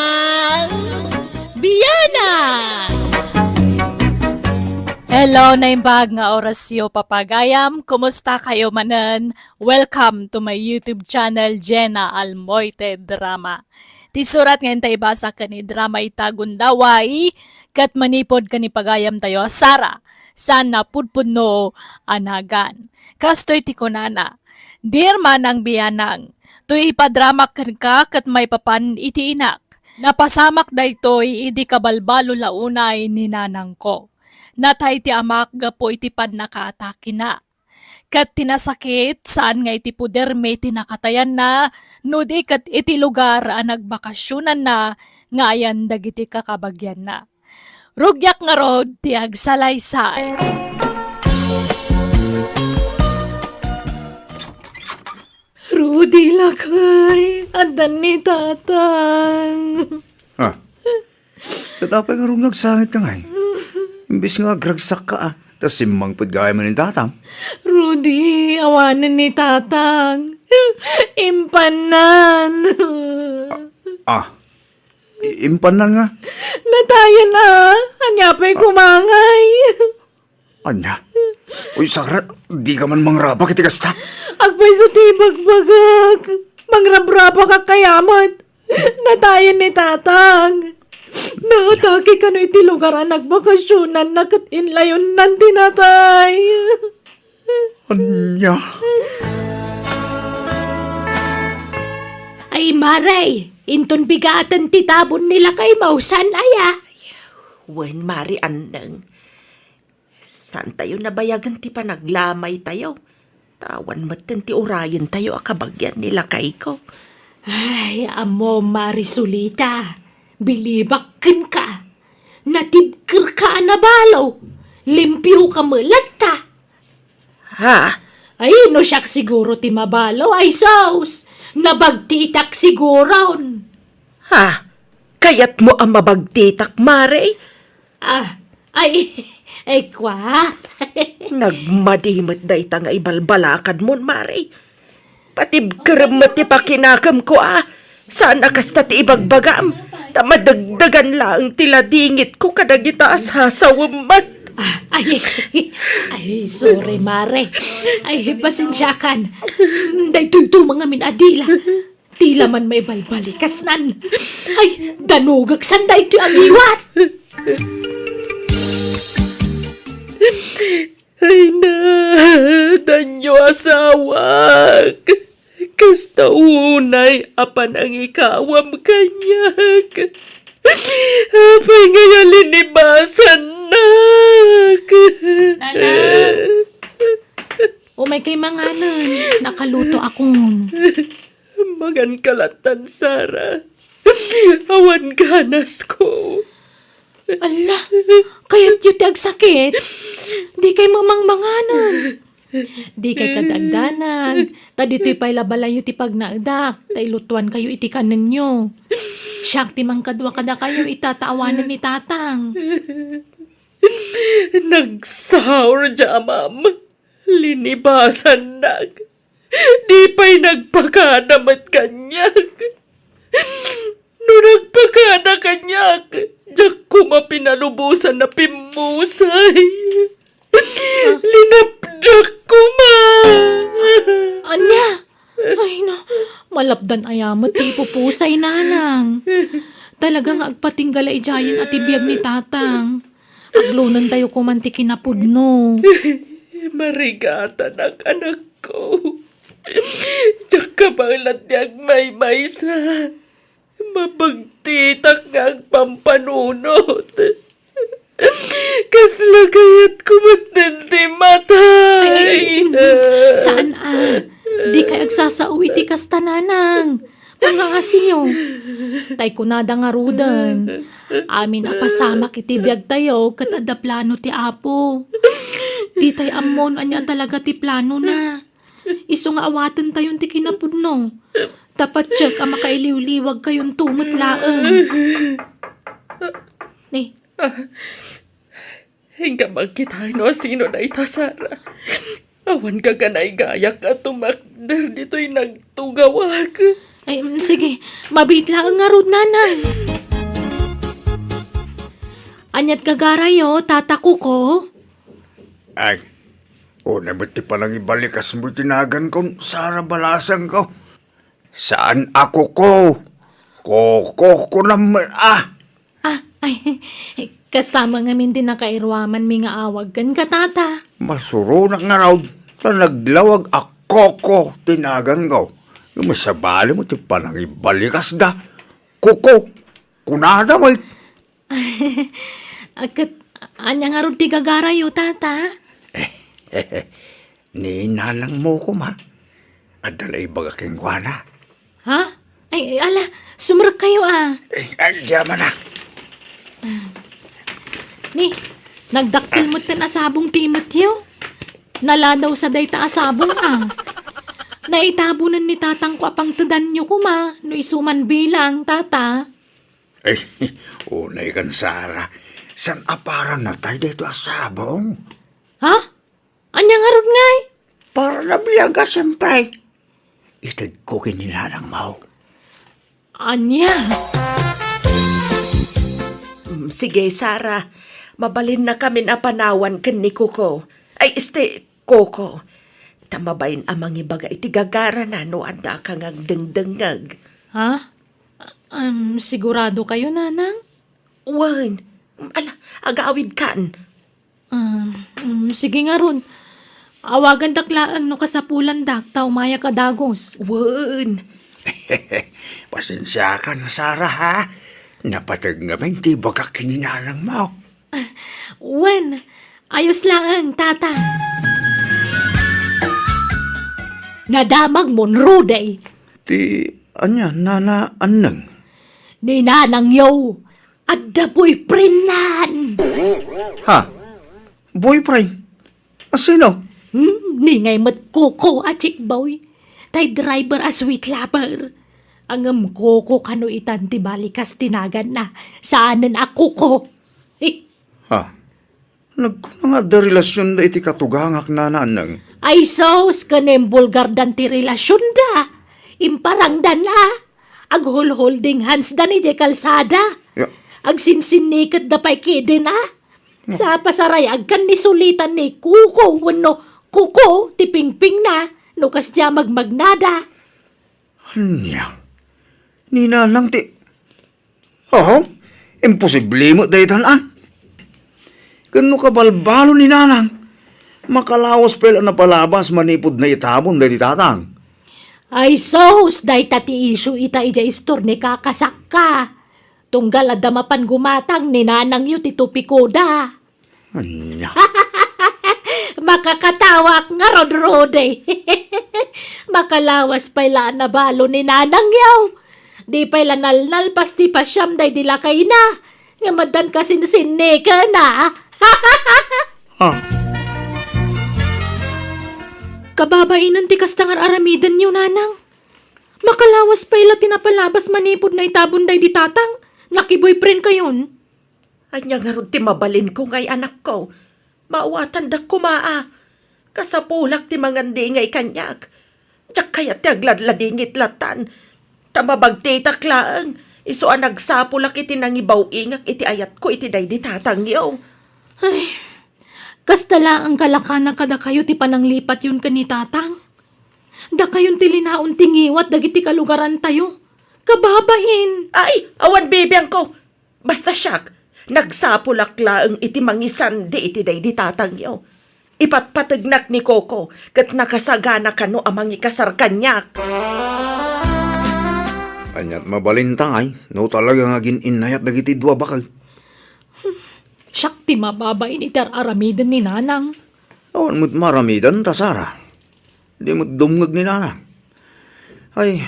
Hello na imbag nga orasyo papagayam. Kumusta kayo manan? Welcome to my YouTube channel, Jenna Almoite Drama. Ti surat ngayon tayo basa ka ni drama itagundaway kat manipod ka ni pagayam tayo Sara. Sana pudpudno anagan. Kastoy ti kunana. Dear manang biyanang, tuy ipadramak ka kat may papan iti inak. Napasamak daytoy idi kabalbalo launay ni nanang ko. Natay ti amak gapo iti pan nakaatake na. Kat tinasakit saan nga iti puder may tinakatayan na, no di kat iti lugar ang nagbakasyonan na, nga ayan dagiti kakabagyan na. Rugyak nga rod ti agsalaysay. Rudy lakay, andan ni tatang. Ha? Katapay nga rong nagsangit ka nga eh. Imbis nga agragsak ka tas simang paggaya mo ng tatang. Rudy, awanan ni tatang. Impanan. Impanan nga. Natayan na. Anya pa'y kumangay. Anya? Uy, sakra, di ka man mangraba kitigasta. Agpay sa tibagbagag. Mangrabraba ka kayamat. Natayan ni tatang. Naatake ka no iti lugar ang nagbakasyonan na kat inlayon nan tinatay. Anya? Ay maray, inton bigatan titabon nila kay mausan aya. Wen mari andeng. Saan tayo nabayagan ti panaglamay tayo? Tawan maten ti urayan tayo akabagyan nila kay ko. Ay, amo Marisulita. Bilibakin ka. Natibkir ka anabalo. Limpyo ka mulata. Ha? Ay, no siyak siguro ti mabalo. Ay, saus. Nabagtitak siguron. Ha? Kayat mo ang mabagtitak, Mare? Ay, kwa. Nagmadimot day ta nga ibalbalakad mo, Mare. Patibkiram mo ti pakinakam ko, Saan akasta ti ibagbagam? Tamadagdagan lang tila dingit ko kadagita asasawam man. Ay, sorry, Mare. Ay, pasensyakan. Daytoy ito mga minadila. Tila man may balbalikas nan. Ay, danugag sanday ito ang iwat. Ay na, danyo asawag. Kasta unay apan ang ikawam kanyak. Apay nga linibasan na. Nana, umay kay manganan. Nakaluto akong. Magan kalatan, Sara. Awan ganas ko. Ala, kaya't yung tagsakit. Di kay mamangmanganan. Di kay kadagdanag. Ta dito'y pa'y labalayo ti pagnagdak. Ta ilutuan kayo iti kanan nyo. Siyak ti mangkadwa kada kayo itataawanan ni tatang. Nagsaur dya, ma'am. Linibasan nag. Di pa'y nagpakadamat kanyak. No nagpakada kanyak, diyak ko mapinalubusan na pimusay. Linapdak ko, ma. Anya? Ay no, malapdan ayamat ti pupusay nanang. Talagang agpatinggala ijayan at ibiyag ni tatang. Aglunan tayo kumanti kinapudno. Marigata ng anak ko. Diyak ka bang latyag may sa. Mabagtitak nga ang pampanunot. Kaslagayat ko matindi matay. Saan Di kay agsasauwi ti kastananang. Mga asiyo. Tay kunada nga rudan. Amin apasamak iti biyag tayo kat adda plano ti apo. Di tay ammon anya talaga ti plano na. Iso nga awatan tayon ti kinapudno. Dapat check ang makailiw-liwag kayong tumitlaang. Ni. Hingga magkitay no sino na ita, Sara. Awan ka ganay gayak at tumakder dito'y nagtugawag. Ay, sige. Mabit lang nga rod nanang. Anyat gagarayo, tatako ko. Ay, una ba't ti palang ibalikas mo tinagan ko, Sara Balasang ko? Saan ako ko? Koko ko naman, Ay, kastama nga min din nakairwaman mi nga awag kan katata. Masuro na nga raw, sa naglawag ako ko, tinagan ko. Yung masabali mo, ti palang ibalikas da. Kuko, kunada mo. Akat, anya nga ron ti gagarayo, tata. Ninalang mo ko, ma. At dalay baga kengwana. Ha? Ay, ala, sumurag kayo Agyaman na. Ni, nagdakkel mo tan asabong Timoteo. Naladaw sa dayta asabong Naitabunan ni tatang ko apang tadan nyo kuma, no isuman bilang, tata. Ay, unay kan Sara. San aparan na tayo dito asabong? Ha? Anya nga ron ngay? Para na biyaga siyempre. Itad ko kinilalang mau. Anya? Sige, Sara. Mabalin na kami na panawan ken ni Kuko. Ay, Koko. Tamabayin amang ibaga iti gagara na no anda kang agdengdengag. Ha? Sigurado kayo, nanang? Wan. Ala, agawid kan. Sige nga ron. Awagan daklaang no kasapulan dak, tao maya kadagos. Wan. Pasensya ka na, Sara, ha? Napatag nga ba hindi baga kininalang mau? Wen, ayos lang, tata. Nadamag mon ruday. Ti, anya, nana, anang? Ni nanang yo. Adda boyfriend nan. Ha? Boyfriend? Asino? Ni ngay mat Koko at boy. Tay driver a sweet lover. Ang Koko kano itan ti balikas tinagan na. Saanan ako ko. Ha? Nagkuna nga da relasyon da iti katugangak na anang. Ay sos kanem bulgar dan ti relasyon da. Imparangdan la. Aghol-holding hands da ni kalsada. Ya. Agsinsinikot da pa'y kede na. Sa pasarayag kan ni sulitan ni Kuko. Wano Kuko ti pingping na. Nukas diya magmagnada. Anya? Ninalang ti... Oh, imposible mo da itan Kano ka balbalo ni nanang? Makalawas pala na palabas manipod na itabon da tatang. Ay sos, day tati isu ita ija istor ni kakasak ka. Tunggal adamapan gumatang ni nanang yu titupikoda. Anya? Makakatawak nga rod-rode. Makalawas pala na balo ni nanang yaw. Di pala nalnal pasti pa siyam day dilakay na. Nga madan kasinsinne ka na. Kababainan ti kastangar aramidan niyo, nanang. Makalawas pala tinapalabas manipod na itabon day di tatang. Naki-boyfriend kayon. Anya nga ron ti mabalin ko ngay anak ko. Maawatan da kumaa. Kasapulak ti mangandi ngay kanyak. Diyak kaya ti agladladingit latan. Tamabagti taklaan. Iso ang nagsapulak iti nangibaw ingak iti ayat ko iti day di tatang yaw. Ay, kastala ang kalakana kada kayo ti pananglipat yun ka ni tatang. Da kayon ti linaon tingiwat dagiti kalugaran tayo. Kababain. Ay, awan bibiyang ko. Basta siyak, nagsapulak laang iti mangisan di iti day di tatang yaw. Ipatpatagnak ni Koko kat nakasagana kano amang ikasar kanyak. Anyat mabalintang ay, no talaga nga gininayat dagiti dua bakal. Siyak ti mababain itar aramidan ni nanang. Awan mo't maramidan ta, Sara. Di mo't dumngag ni nanang. Ay,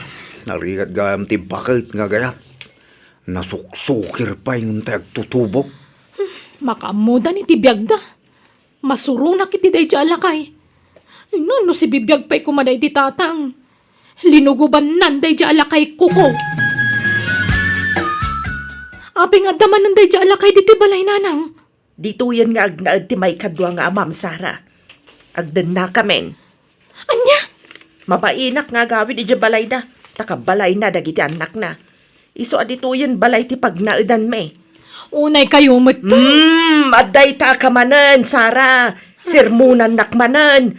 narigat gayam ti bakit nga gayat. Nasuksukir pa yung tayag tutubo. Makamudan iti biyagda. Masurunak iti day alakay. No si bibiyag pa'y kumaday di tatang. Linuguban nanday di alakay Kuko. Aping adaman nanday di alakay dito balay nanang. Dito yan nga agnaad ti may kadwa nga amam Sara. Agdan na kameng. Anya? Mapainak nga gawin iti balay da. Takabalay na dagiti anak na. Iso adito yan balay ti pagnaadan me. Unay kayo mat. Aday ta kamanan, Sara. Sirmunan nakmanan.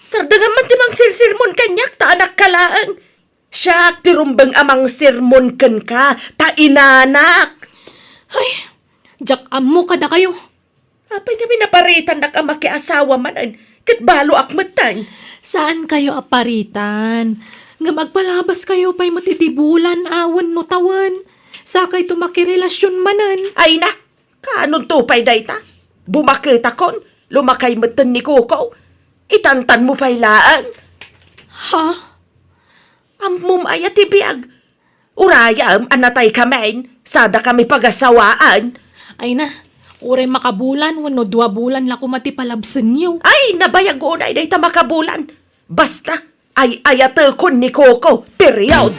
Sardangan man timang sirmon kanyak ta anak kalaan. Siya tirumbang amang sirmon ken ka ta inanak. Ay, jak amo kada kayo. Apay kami naparitan nak ama ki asawa manan. Ket balo akmetan. Saan kayo aparitan? Nga magpalabas kayo pa'y matitibulan, awan no tawan. Sakay tumakirelasyon manan. Ay na, kanon tupay dayta. Bumakita kon, lumakay meten ni Kuko. Itantan mo pa'y laan. Ha? Amum ay atibiyag. Urayam anatay kamain, sada kami pagasawaan. Ay na, uray makabulan, wano 2 bulan la kumati palabsan niyo. Ay, nabayag unay dayta makabulan. Basta, ay ayate kon ni Kuko, period.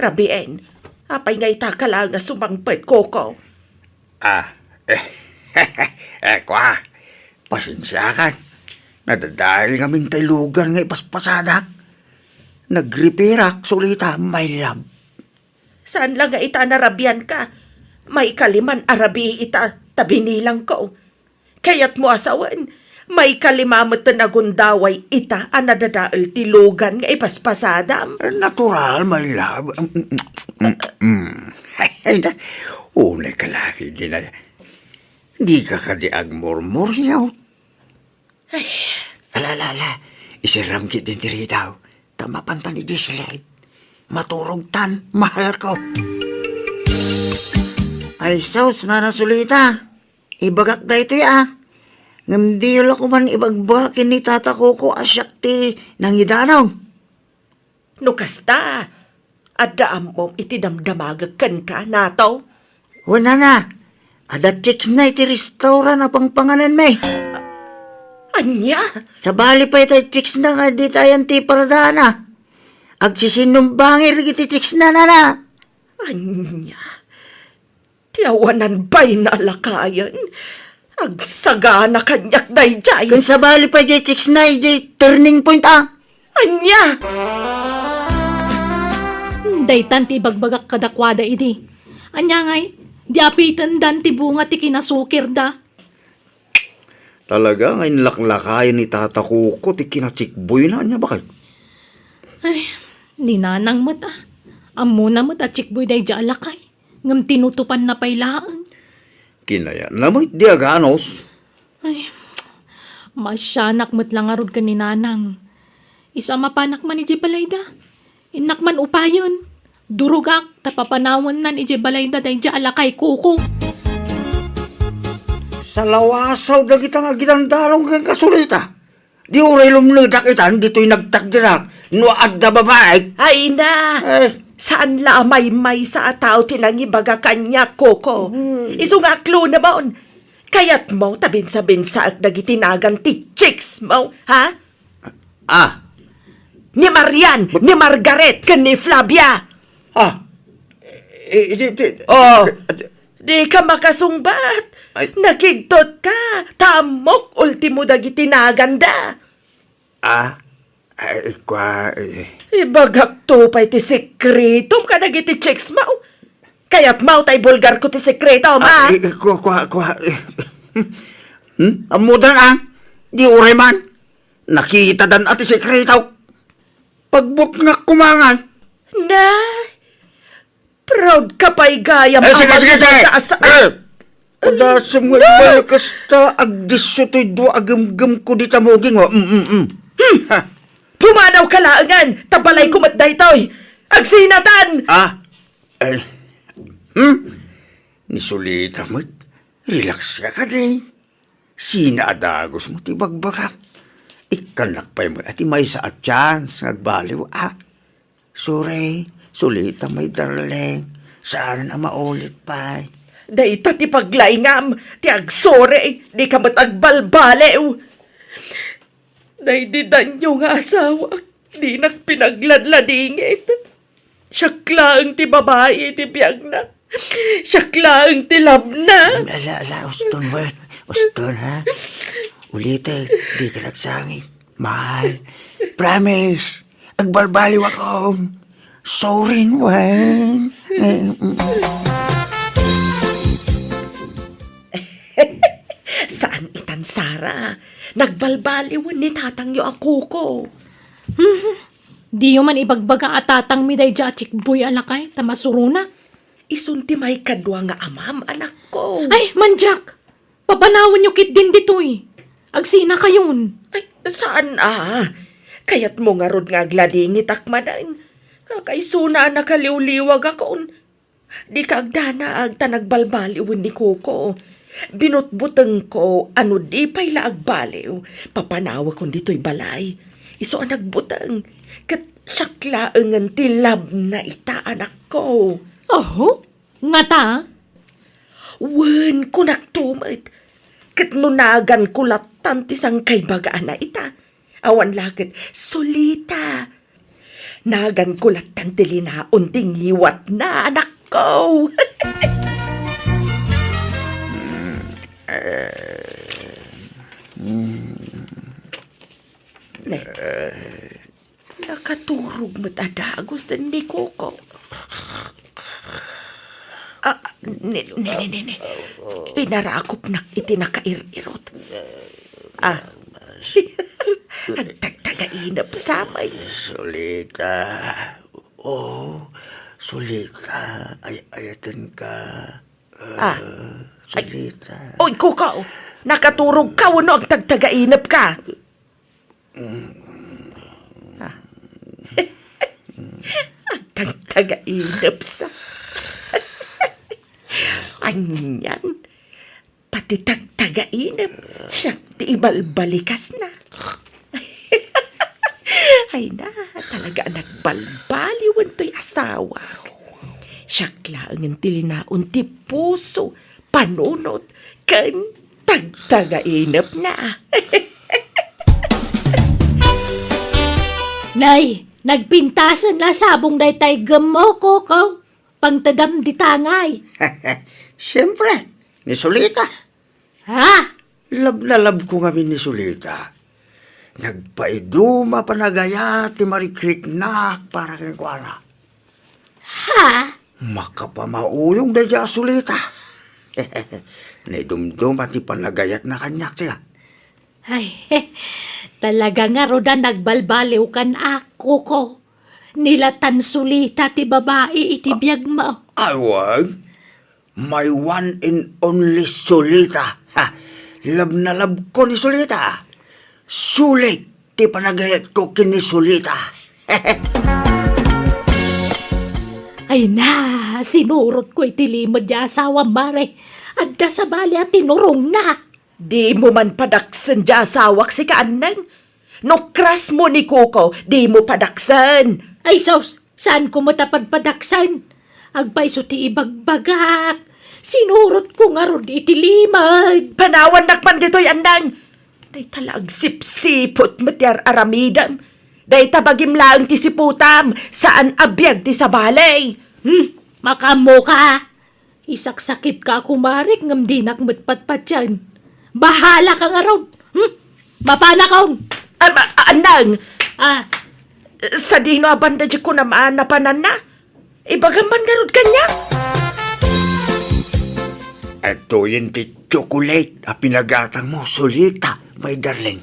Rabien, apay ngay takala nga sumangpet, Kuko. Kwa, pasensya ka. Nadadahil kaming taylugan nga ipaspasadak. Nagripirak, sulita, my love. Saan lang nga ita narabian ka? May kaliman arabi ita, tabi nilang ko. Kaya't mo asawan, may kalimamot na nagundaway ita ang nadadaal tilugan nga ipaspasadam. Natural, my love. Unay ka laki din na. Di ka kadiag murmur yaw. Alala, isiram kitin diri daw. Tamapantan ni Giselle. Maturog tan, mahal ko. Ay, saus na nasulita. Ibagak da ito Ngamdi ko man ibagbakin ni tata ko asyak ti nang idanaw. Nukasta, addaam mo itidamdamagakan ka nato. Wala na. Ada chicks na iti restaurant na pangpanganan may. Anya? Sa bali pa iti chicks na nga di tayan ti paradana. Agsisinumbangir iti chicks na. Anya? Tiyawanan ba'y nalakayan? Agsagana kanyak dayjay. Kung sa bali pa iti chicks na iti turning point Anya? Daytan ti bagbagak kadakwada idi. Anya ngay, di apitan dan ti bunga ti kinasukir da. Talaga ngayon laklakayan ni tata ko ti kinachikboy na niya bakit? Ay, di nanang mata. Amo na mata chikboy day di alakay. Ngam tinutupan na pailaan. Kinaya naman di aganos. Ay, masyanak mo't lang arod ka ni nanang. Isa mapanak man iji balayda. Inak man upayon. Durugak, tapapanawan nan iji balayda day di alakay kuko. Sa lawasaw da kita nga ginandalong kang kasulita. Di uray lumludak itan, dito'y nagtagdirak. No adda babae. Ay na! Saan la may sa ataw tinangibaga kanya, Koko? Isungaklo na baon. Kaya't mo tabin-sabinsa at nagitinagan ti chicks mo, ha? Ni Marian, ni Margaret, kan ni Flavia. Di ka makasungbat. Nakigtot ka. Tamok, ultimo dagitinagan da. Ibagak to pa iti sekreto ka nagiti chicks mo. Kaya't mau tay bulgar ko ti sekreto, ma. Amudan di uray man. Nakita dan ati sekreto. Pagbut nga kumangan. Na, proud ka pa'y gayam. Sige. Ada semua balakas ta agdiso to'y do agam-gam ko di tamoging. Pumanaw ka laangan. Tabalay kumat da ito'y. Agsinatan. Nisulita mo. Relax ka din. Sinaadagos mo ti bagbaka. Ikanakpay mo at may sa chance nagbaliw. Sorry, sulita may darling. Saan na maulit pa? Dayta ti paglaingam, ti agsore, di ka mat agbalbalew. Daydidan nyo nga asawa, di nagpinagladladingit. Siyaklaang ti babae, ti biyag na. Siyaklaang ti lab na. Uston, ha? Ulitin, di ka nagsangit. Mahal, promise, agbalbaliw ako. Sorry, Wayne. Saan itan, Sara? Nagbalbaliwan ni tatang yo ako ko. Di yo man ibagbaga atatang mi day jachik boy alakay, tamasuruna. Isunti may kadwa nga amam, anak ko. Ay, manjak! Papanawan nyo kit din ditoy. Agsina kayon. Ay, saan Kayat mo nga rod nga gladingit akmanan. Kakaisuna nakaliwliwag ako. Di ka agdana agta nagbalbaliwan ni Koko. Binutbuteng ko, ano di pa'y laagbaliw. Papanawa ko dito'y balay. Iso ang nagbuteng. Kat syaklaangan tilab na ita, anak ko. Oho? Nga ta? Wen ko naktumat. Kat nunagan ko latan tisang kay bagaan na ita. Awan lakit, solita. Nagan ko latan tilina unting hiwat na, anak ko. Nakaturog mo't adagos ni Koko. Ne. Pinarakop na itinakair-irot. Agtagtagainap samay. Solita. Oh, Solita. Ayatin ka. Solita. Oy, Koko! Nakaturog ka, wano ang tagtagainap ka? Ang tagtagainap sa... Anyan, pati tagtagainap, siya ti ibalbalikas na. Ay na, talaga nagbalbaliwan to'y asawa. Siya ang tilinaon ti puso, panunot, kan tagtagainap na. Nay, nagpintasan na sabong day tay gamo ko. Pangtadam di tangay. Siyempre, ni Solita. Ha? Lab na lab ko nga ni Solita. Nagpaiduma panagaya ti marikriknak para kang kuana. Ha? Makapamauyong na dya Solita. Naidumdum at ipanagayat na kanyak siya. Ay, talaga nga roda nagbalbaliw kan ako ko. Nilatan Solita ti babae iti biyag mo. Awag, my one and only Solita. Ha, lab na lab ko ni Solita. Sulit ti panagayat ko kini Solita. Ay na, sinurot ko iti limod ya asawa mare. Adda sa bali at tinurong na. Di mo man padaksan dya asawak si kaanang. No kras mo ni Koko, di mo padaksan. Ay sos, saan ko matapadpadaksan? Agpaiso ti ibagbagak. Sinurot ko nga ron iti limod. Panawan nakpan dito'y andang. Day talag sipsipot matyar aramidam. Day tabagim lang ti siputam, saan abiyag ti sa balay. Makamo ka. Isaksakit ka kumarik ngam dinak matpatpat yan. Bahala ka nga ron. Mapana kaon. Andang, Ah, sa dino abanda di ko naman napanan na. Ibagaman garod kanya. Ito yung ti chocolate na pinagatang mo, Solita, my darling.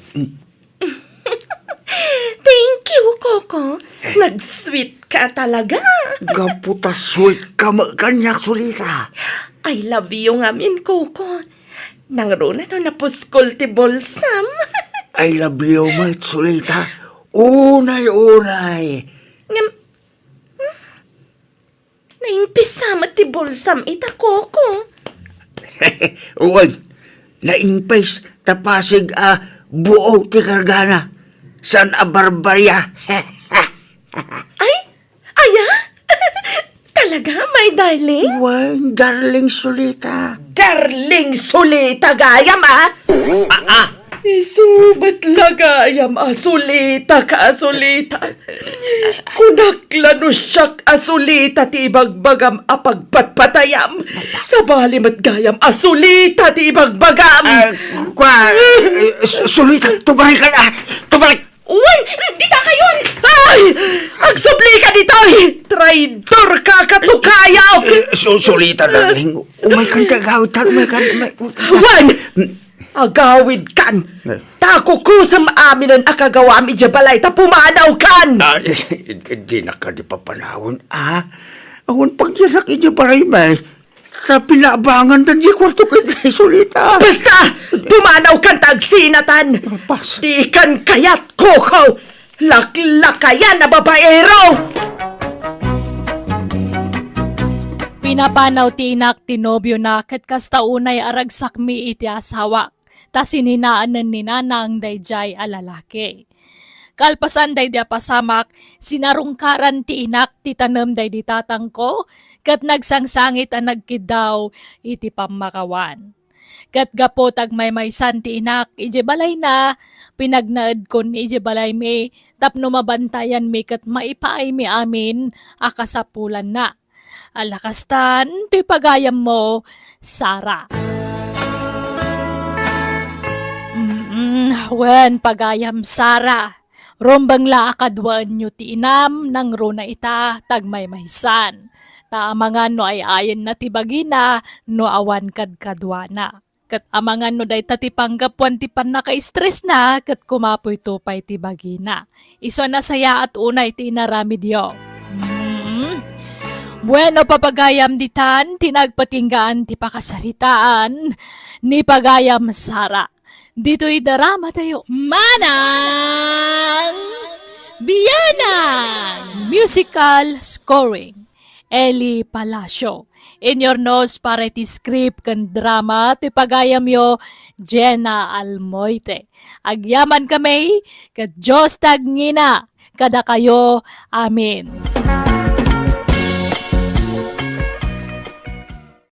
Thank you, Koko. Nag-sweet ka talaga. Gaputa sweet ka kanyak, Solita. I love you nga min, Koko. Nang runa no napuskol ti bolsam. I love you, my Solita. Unay. Naimpisama ti bolsam ita, Koko. Uwan, naingpais tapasig buo ti kargana. San a barbarya? Ay, aya? Talaga, my darling? Uwan, darling Solita. Darling Solita gayam, Isumat lagayam, Solita ka, Solita. Kunakla no siyak, Solita, ti ibagbagam apagpatpatayam. Sa balimat gayam, Solita, ti ibagbagam. Solita, tubalik ka na! Tubalik! Uwan! Dita kayon! Ay! Agsubli ka dito! Traidor ka katukayaw! Susulita, darling. Umay kang tagawit. Umay ka. Uwan! Agawid kan! Tako kusam amin ang akagawa mi balay ta pumanaw kan! Di na ka di papanahon, Awan pagyarak ija balay, may. Sa pinabangan tan di kwarto ka di sulita. Basta! Pumanaw kan tagsinatan! Pas. Di kan kayat kukaw! Laklakayan na babaero! Pinapanaw ti inak tinobyo na kat kasta unay aragsak mi iti asawa. Ta sininaanan ni nanang dayjay a lalaki. Kalpasan day di pasamak, sinarungkaran ti inak ti tanem day di tatangko, kat nagsangsangit a nagkidaw iti pamakawan. Kat gapo tagmaymaysan ti inak, ije balay na, pinagnaed kon ije balay mi, tapno mabantayan mi kat maipaay mi amin, akasapulan na. Alakastan, ti pagayam mo, Sara. Wen pagayam Sara. Rombang la akadwaan nyo ti inam nang runa ita tagmaymaysan. Na amangan no ay ayon na ti bagina no awan kadkadwana. Kat amangan no day tati panggapwan ti pan naka-stress na kat kumapoy tupay ti bagina. Iso na saya at unay ti inaramidyo. Bueno papagayam ditan tinagpatinggaan ti pakasaritaan ni pagayam Sara. Dito'y darama tayo. Manang Biyanang Musical Scoring Eli Palacio. In your nose para iti script kan drama ti pagayam yo Jenna Almoite. Agyaman kami kat Diyos tagngina kada kayo. Amen.